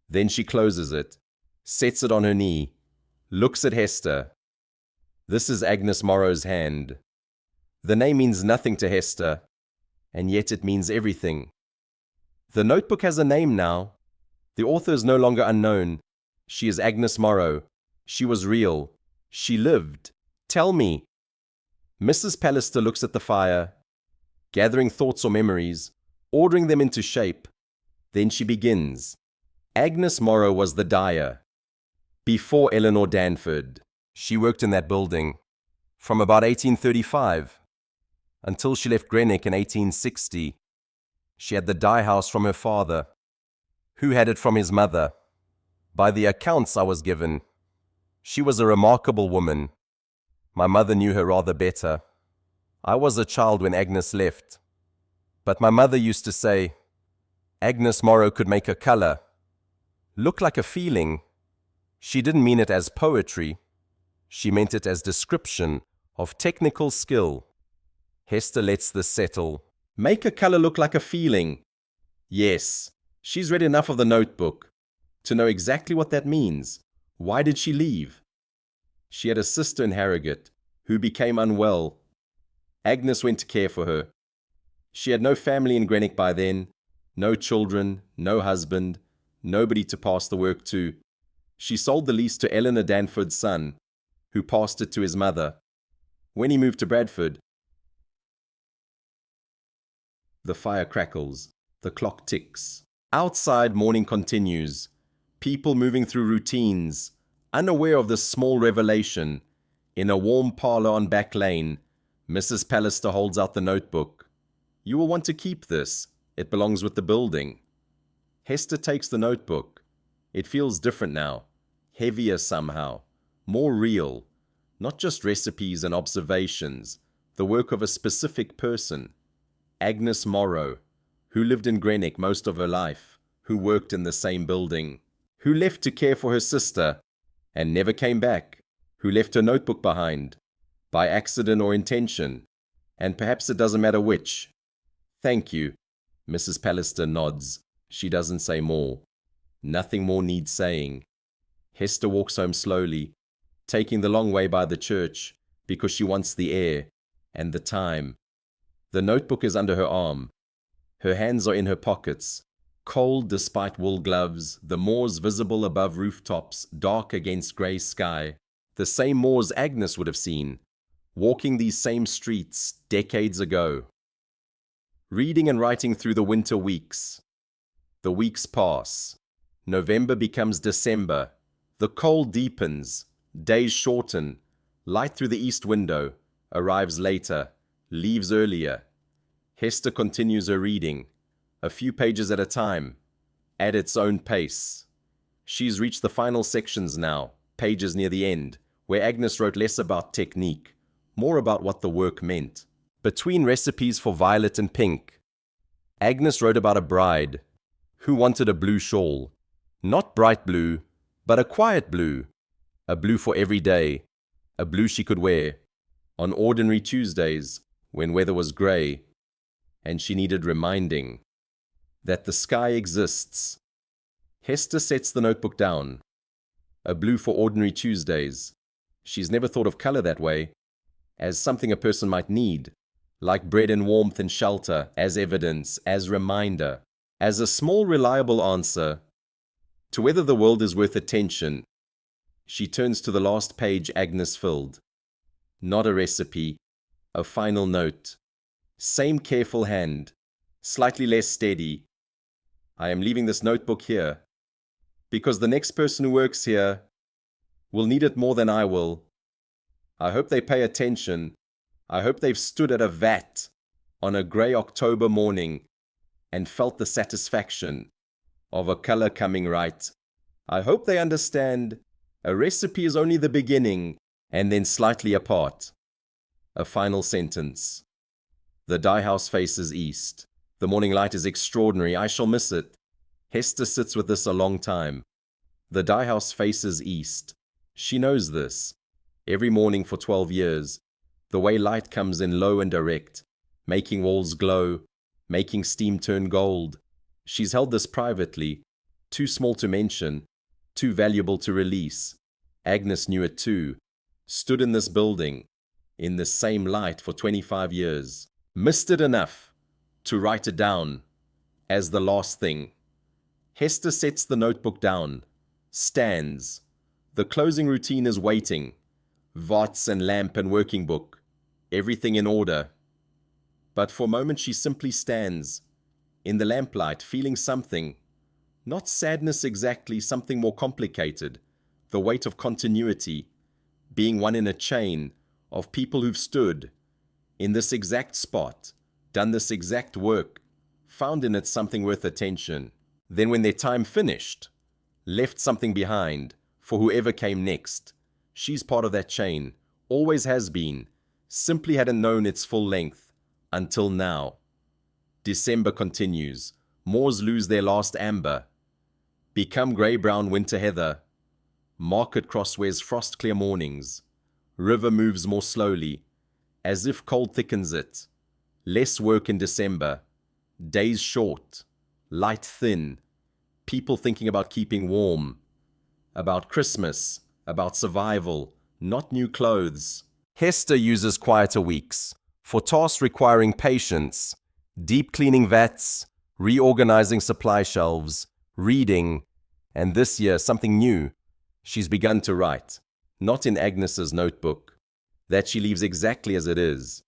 Speaker 1: Then she closes it, sets it on her knee, looks at Hester. This is Agnes Morrow's hand. The name means nothing to Hester, and yet it means everything. The notebook has a name now. The author is no longer unknown. She is Agnes Morrow. She was real. She lived. Tell me. Mrs. Pallister looks at the fire, gathering thoughts or memories, ordering them into shape. Then she begins. Agnes Morrow was the Dyer. Before Eleanor Danford, she worked in that building from about 1835 until she left Greenock in 1860. She had the dye house from her father, who had it from his mother. By the accounts I was given, she was a remarkable woman. My mother knew her rather better. I was a child when Agnes left, but my mother used to say, Agnes Morrow could make a colour look like a feeling. She didn't mean it as poetry. She meant it as description of technical skill. Hester lets this settle. Make a colour look like a feeling. Yes, she's read enough of the notebook to know exactly what that means. Why did she leave? She had a sister in Harrogate who became unwell. Agnes went to care for her. She had no family in Greenock by then, no children, no husband, nobody to pass the work to. She sold the lease to Eleanor Danford's son, who passed it to his mother. When he moved to Bradford, the fire crackles, the clock ticks. Outside, morning continues. People moving through routines, unaware of this small revelation. In a warm parlour on Back Lane, Mrs. Pallister holds out the notebook. You will want to keep this. It belongs with the building. Hester takes the notebook. It feels different now, heavier somehow, more real. Not just recipes and observations, the work of a specific person. Agnes Morrow, who lived in Greenock most of her life, who worked in the same building, who left to care for her sister and never came back, who left her notebook behind, by accident or intention, and perhaps it doesn't matter which. Thank you. Mrs. Pallister nods. She doesn't say more. Nothing more needs saying. Hester walks home slowly, taking the long way by the church, because she wants the air and the time. The notebook is under her arm. Her hands are in her pockets, cold despite wool gloves, the moors visible above rooftops, dark against grey sky. The same moors Agnes would have seen, walking these same streets decades ago. Reading and writing through the winter weeks. The weeks pass. November becomes December. The cold deepens. Days shorten. Light through the east window. Arrives later. Leaves earlier. Hester continues her reading, a few pages at a time. at its own pace. She's reached the final sections now, pages near the end, where Agnes wrote less about technique, more about what the work meant. Between recipes for violet and pink, Agnes wrote about a bride who wanted a blue shawl. Not bright blue, but a quiet blue. A blue for every day. A blue she could wear on ordinary Tuesdays when weather was grey, and she needed reminding that the sky exists. Hester sets the notebook down. A blue for ordinary Tuesdays. She's never thought of colour that way, as something a person might need, like bread and warmth and shelter, as evidence, as reminder, as a small reliable answer to whether the world is worth attention. She turns to the last page Agnes filled. Not a recipe, a final note. Same careful hand, slightly less steady. I am leaving this notebook here, because the next person who works here will need it more than I will. I hope they pay attention. I hope they've stood at a vat on a grey October morning and felt the satisfaction of a colour coming right. I hope they understand a recipe is only the beginning and then slightly apart. A final sentence. The Dyer house faces east. The morning light is extraordinary. I shall miss it. Hester sits with this a long time. The Dyer house faces east. She knows this. Every morning for 12 years, the way light comes in low and direct, making walls glow, making steam turn gold. She's held this privately, too small to mention, too valuable to release. Agnes knew it too. Stood in this building, in this same light for 25 years. Missed it enough to write it down as the last thing. Hester sets the notebook down, stands. The closing routine is waiting. Vats and lamp and working book, everything in order. But for a moment she simply stands, in the lamplight, feeling something. Not sadness exactly, something more complicated. The weight of continuity, being one in a chain of people who've stood in this exact spot, done this exact work, found in it something worth attention. Then when their time finished, left something behind for whoever came next. She's part of that chain, always has been, simply hadn't known its full length until now. December continues. Moors lose their last amber, become grey-brown winter heather. Market crosswears frost-clear mornings. River moves more slowly, as if cold thickens it. Less work in December. Days short, light thin. People thinking about keeping warm, about Christmas, about survival, not new clothes. Hester uses quieter weeks for tasks requiring patience, deep cleaning vats, reorganizing supply shelves, reading, and this year something new. She's begun to write, not in Agnes's notebook, that she leaves exactly as it is.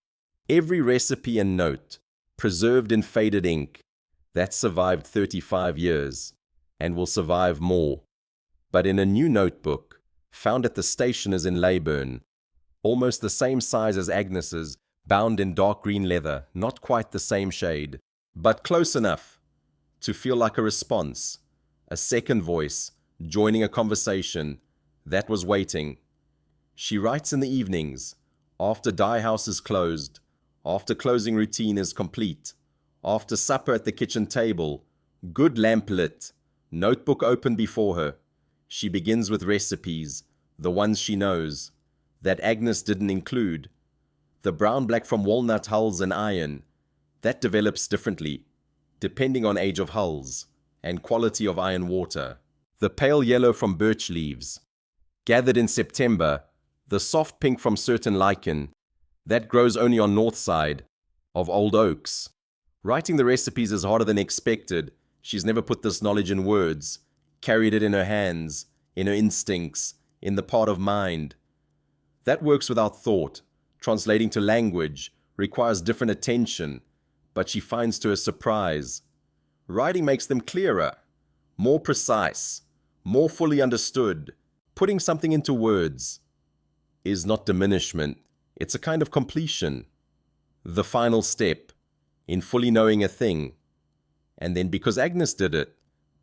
Speaker 1: Every recipe and note, preserved in faded ink, that survived 35 years, and will survive more. But in a new notebook, found at the stationer's in Leyburn, almost the same size as Agnes's, bound in dark green leather, not quite the same shade, but close enough to feel like a response, a second voice, joining a conversation that was waiting. She writes in the evenings, after Dyer house is closed, after closing routine is complete, after supper at the kitchen table, good lamp lit, notebook open before her. She begins with recipes, the ones she knows, that Agnes didn't include. The brown-black from walnut hulls and iron, that develops differently, depending on age of hulls and quality of iron water. The pale yellow from birch leaves, gathered in September, the soft pink from certain lichen, that grows only on north side, of old oaks. Writing the recipes is harder than expected. She's never put this knowledge in words, carried it in her hands, in her instincts, in the part of mind. That works without thought, translating to language, requires different attention, but she finds to her surprise. Writing makes them clearer, more precise, more fully understood. Putting something into words is not diminishment, it's a kind of completion. The final step in fully knowing a thing. And then because Agnes did it,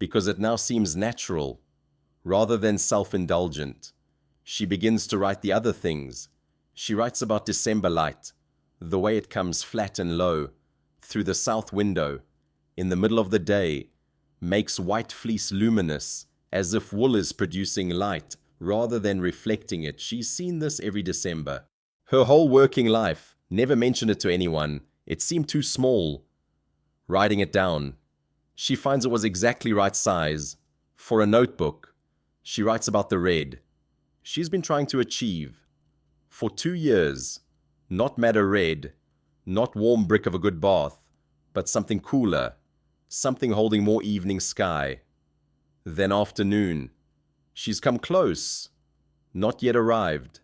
Speaker 1: because it now seems natural, rather than self-indulgent. She begins to write the other things. She writes about December light, the way it comes flat and low, through the south window, in the middle of the day, makes white fleece luminous, as if wool is producing light, rather than reflecting it. She's seen this every December. Her whole working life, never mentioned it to anyone. It seemed too small. Writing it down, she finds it was exactly right size. For a notebook, she writes about the red she's been trying to achieve. For 2 years, not madder red, not warm brick of a good bath, but something cooler, something holding more evening sky. Then afternoon, she's come close, not yet arrived,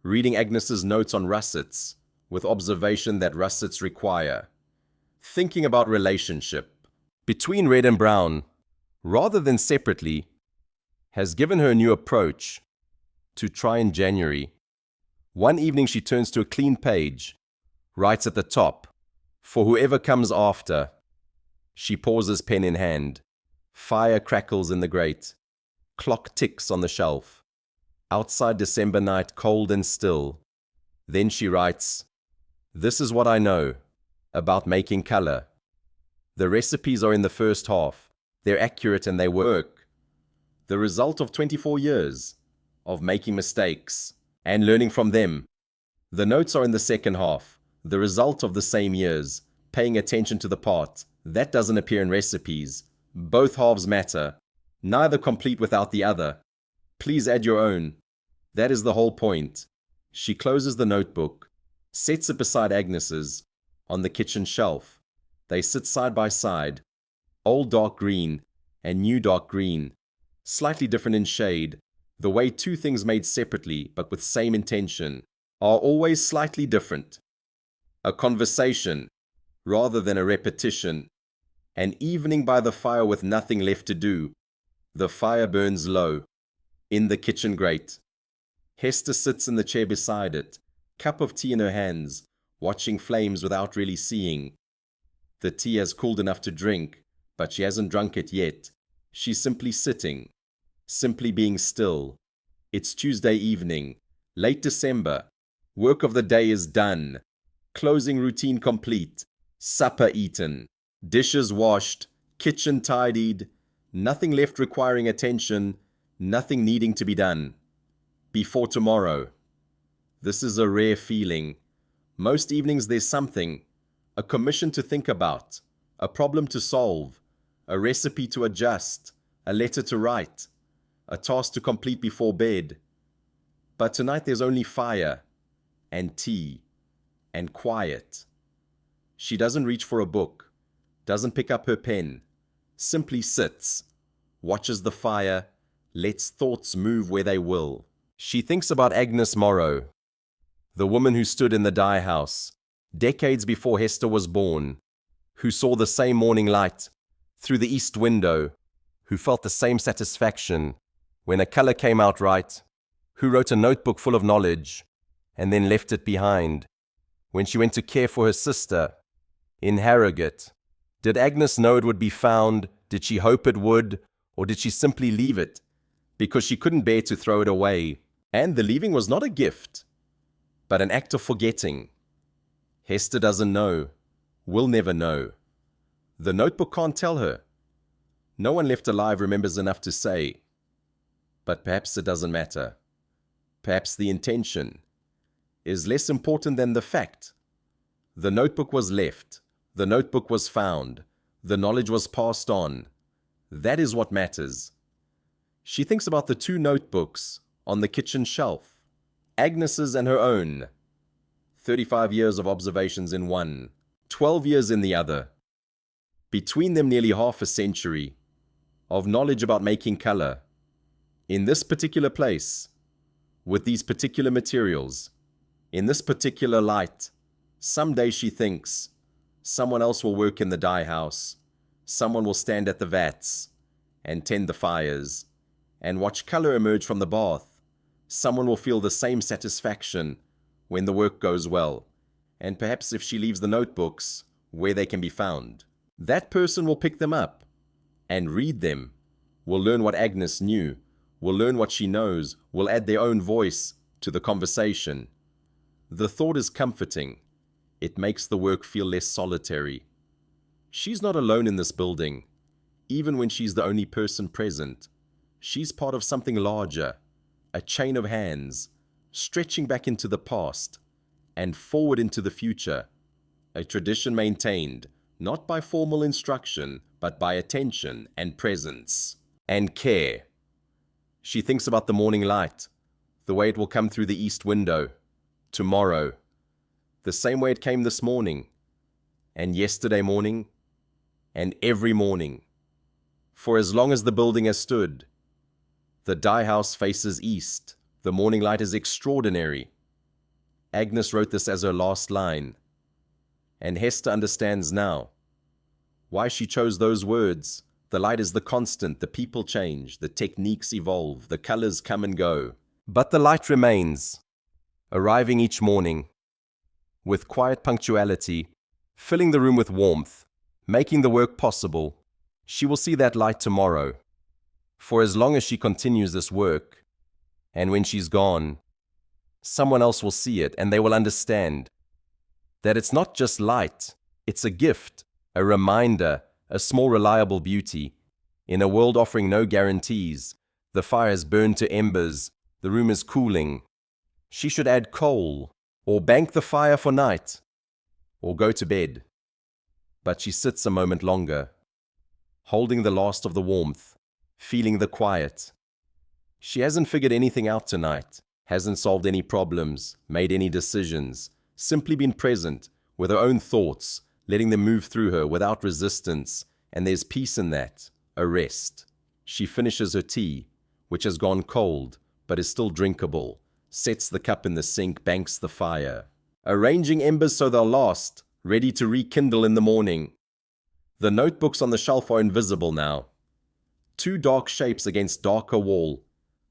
Speaker 1: reading Agnes's notes on russets, with observation that russets require. Thinking about relationship between red and brown, rather than separately, has given her a new approach to try in January. One evening she turns to a clean page, writes at the top, "For whoever comes after." She pauses, pen in hand. Fire crackles in the grate. Clock ticks on the shelf. Outside December night, cold and still. Then she writes, "This is what I know about making color. The recipes are in the first half. They're accurate and they work. The result of 24 years of making mistakes and learning from them. The notes are in the second half. The result of the same years, paying attention to the part. That doesn't appear in recipes. Both halves matter. Neither complete without the other. Please add your own. That is the whole point." She closes the notebook, sets it beside Agnes's, on the kitchen shelf. They sit side by side, old dark green and new dark green, slightly different in shade. The way two things made separately but with same intention are always slightly different. A conversation rather than a repetition. An evening by the fire with nothing left to do. The fire burns low, in the kitchen grate. Hester sits in the chair beside it, cup of tea in her hands, watching flames without really seeing. The tea has cooled enough to drink, but she hasn't drunk it yet. She's simply sitting, simply being still. It's Tuesday evening, late December. Work of the day is done. Closing routine complete. Supper eaten. Dishes washed. Kitchen tidied. Nothing left requiring attention. Nothing needing to be done. Before tomorrow. This is a rare feeling. Most evenings there's something. A commission to think about. A problem to solve. A recipe to adjust. A letter to write. A task to complete before bed. But tonight there's only fire. And tea. And quiet. She doesn't reach for a book. Doesn't pick up her pen. Simply sits. Watches the fire. Lets thoughts move where they will. She thinks about Agnes Morrow, the woman who stood in the Dyer house, decades before Hester was born, who saw the same morning light through the east window, who felt the same satisfaction when a color came out right, who wrote a notebook full of knowledge and then left it behind. When she went to care for her sister in Harrogate, did Agnes know it would be found? Did she hope it would? Or did she simply leave it because she couldn't bear to throw it away? And the leaving was not a gift, but an act of forgetting. Hester doesn't know, will never know. The notebook can't tell her. No one left alive remembers enough to say. But perhaps it doesn't matter. Perhaps the intention is less important than the fact. The notebook was left. The notebook was found. The knowledge was passed on. That is what matters. She thinks about the two notebooks on the kitchen shelf, Agnes's and her own. 35 years of observations in one, 12 years in the other. Between them nearly half a century of knowledge about making color. In this particular place, with these particular materials, in this particular light. Someday, she thinks, someone else will work in the dye house. Someone will stand at the vats and tend the fires and watch color emerge from the bath. Someone will feel the same satisfaction when the work goes well, and perhaps if she leaves the notebooks where they can be found, that person will pick them up and read them, will learn what Agnes knew, will learn what she knows, will add their own voice to the conversation. The thought is comforting. It makes the work feel less solitary. She's not alone in this building, even when she's the only person present. She's part of something larger, a chain of hands, stretching back into the past and forward into the future. A tradition maintained, not by formal instruction, but by attention and presence and care. She thinks about the morning light, the way it will come through the east window, tomorrow, the same way it came this morning, and yesterday morning, and every morning. For as long as the building has stood, the Dyer house faces east. The morning light is extraordinary. Agnes wrote this as her last line, and Hester understands now why she chose those words. The light is the constant, the people change, the techniques evolve, the colors come and go. But the light remains, arriving each morning, with quiet punctuality, filling the room with warmth, making the work possible. She will see that light tomorrow. For as long as she continues this work, and when she's gone, someone else will see it and they will understand that it's not just light, it's a gift, a reminder, a small reliable beauty. In a world offering no guarantees, the fire has burned to embers, the room is cooling. She should add coal, or bank the fire for night, or go to bed. But she sits a moment longer, holding the last of the warmth, feeling the quiet. She hasn't figured anything out tonight, hasn't solved any problems, made any decisions, simply been present with her own thoughts, letting them move through her without resistance, and there's peace in that, a rest. She finishes her tea, which has gone cold, but is still drinkable, sets the cup in the sink, banks the fire, arranging embers so they'll last, ready to rekindle in the morning. The notebooks on the shelf are invisible now. Two dark shapes against darker wall,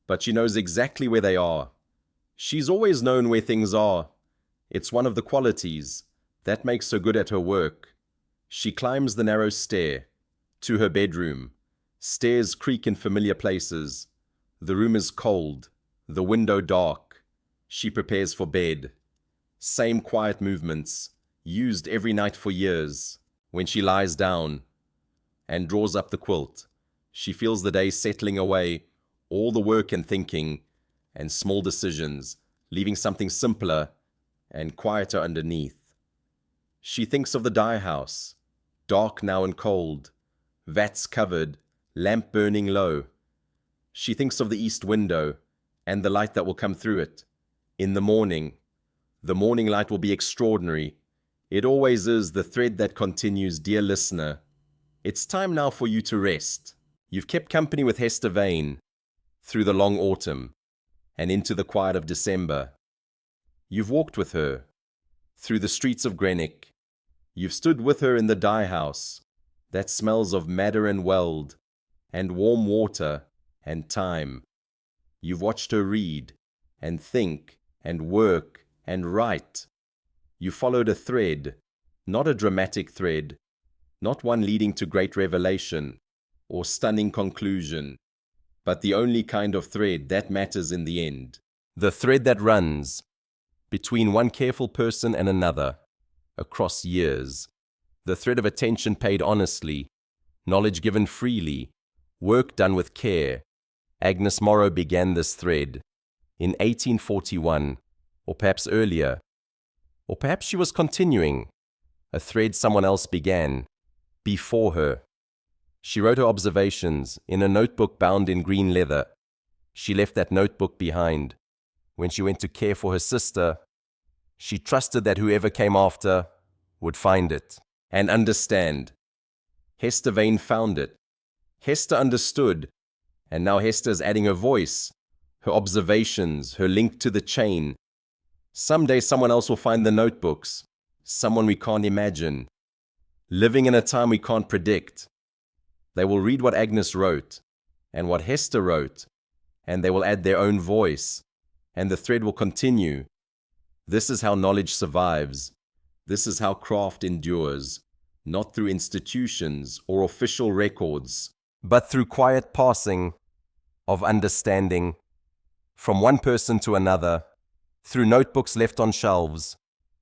Speaker 1: but she knows exactly where they are. She's always known where things are. It's one of the qualities that makes her good at her work. She climbs the narrow stair to her bedroom. Stairs creak in familiar places. The room is cold, the window dark. She prepares for bed. Same quiet movements, used every night for years. When she lies down and draws up the quilt, she feels the day settling away, all the work and thinking and small decisions, leaving something simpler and quieter underneath. She thinks of the Dyer house, dark now and cold, vats covered, lamp burning low. She thinks of the east window and the light that will come through it. In the morning light will be extraordinary. It always is, the thread that continues. Dear listener, it's time now for you to rest. You've kept company with Hester Vane through the long autumn and into the quiet of December. You've walked with her through the streets of Greenock. You've stood with her in the Dyer house that smells of madder and weld and warm water and time. You've watched her read and think and work and write. You followed a thread, not a dramatic thread, not one leading to great revelation or stunning conclusion, but the only kind of thread that matters in the end. The thread that runs between one careful person and another, across years. The thread of attention paid honestly, knowledge given freely, work done with care. Agnes Morrow began this thread in 1841, or perhaps earlier. Or perhaps she was continuing a thread someone else began before her. She wrote her observations in a notebook bound in green leather. She left that notebook behind. When she went to care for her sister, she trusted that whoever came after would find it and understand. Hester Vane found it. Hester understood, and now Hester is adding her voice, her observations, her link to the chain. Someday someone else will find the notebooks, someone we can't imagine, living in a time we can't predict. They will read what Agnes wrote and what Hester wrote, and they will add their own voice, and the thread will continue. This is how knowledge survives. This is how craft endures, not through institutions or official records, but through quiet passing of understanding from one person to another, through notebooks left on shelves,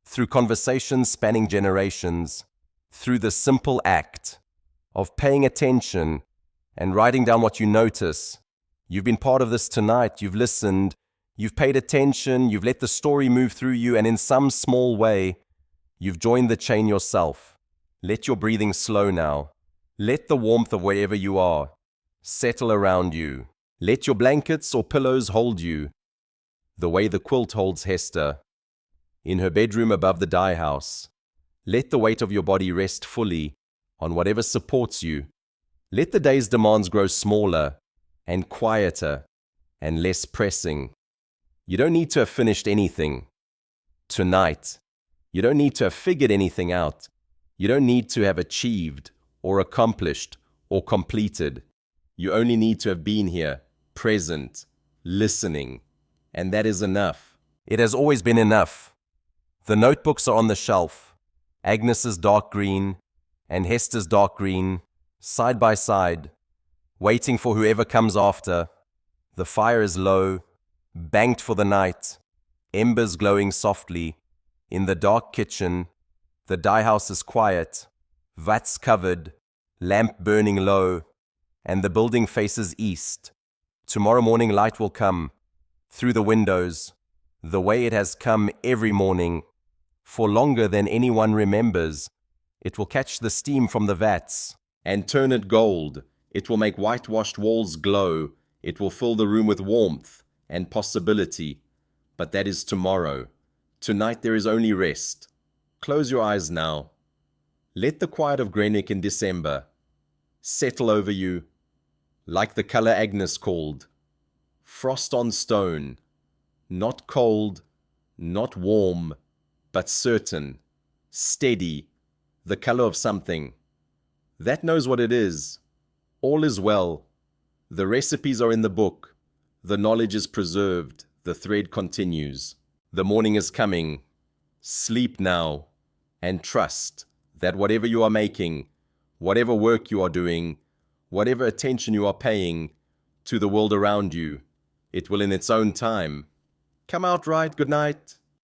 Speaker 1: through conversations spanning generations, through the simple act of paying attention and writing down what you notice. You've been part of this tonight, you've listened, you've paid attention, you've let the story move through you, and in some small way, you've joined the chain yourself. Let your breathing slow now. Let the warmth of wherever you are settle around you. Let your blankets or pillows hold you, the way the quilt holds Hester in her bedroom above the Dyer house. Let the weight of your body rest fully on whatever supports you. Let the day's demands grow smaller and quieter and less pressing. You don't need to have finished anything tonight. You don't need to have figured anything out. You don't need to have achieved or accomplished or completed. You only need to have been here, present, listening, and that is enough. It has always been enough. The notebooks are on the shelf, Agnes's dark green and Hester's dark green, side by side, waiting for whoever comes after. The fire is low, banked for the night, embers glowing softly. In the dark kitchen, the Dyer house is quiet, vats covered, lamp burning low, and the building faces east. Tomorrow morning light will come through the windows, the way it has come every morning, for longer than anyone remembers. It will catch the steam from the vats and turn it gold. It will make whitewashed walls glow. It will fill the room with warmth and possibility. But that is tomorrow. Tonight there is only rest. Close your eyes now. Let the quiet of Greenwich in December settle over you, like the color Agnes called. Frost on stone, not cold, not warm, but certain, steady, the color of something. That knows what it is. All is well. The recipes are in the book. The knowledge is preserved. The thread continues. The morning is coming. Sleep now and trust that whatever you are making, whatever work you are doing, whatever attention you are paying to the world around you, it will in its own time come out right. Good night.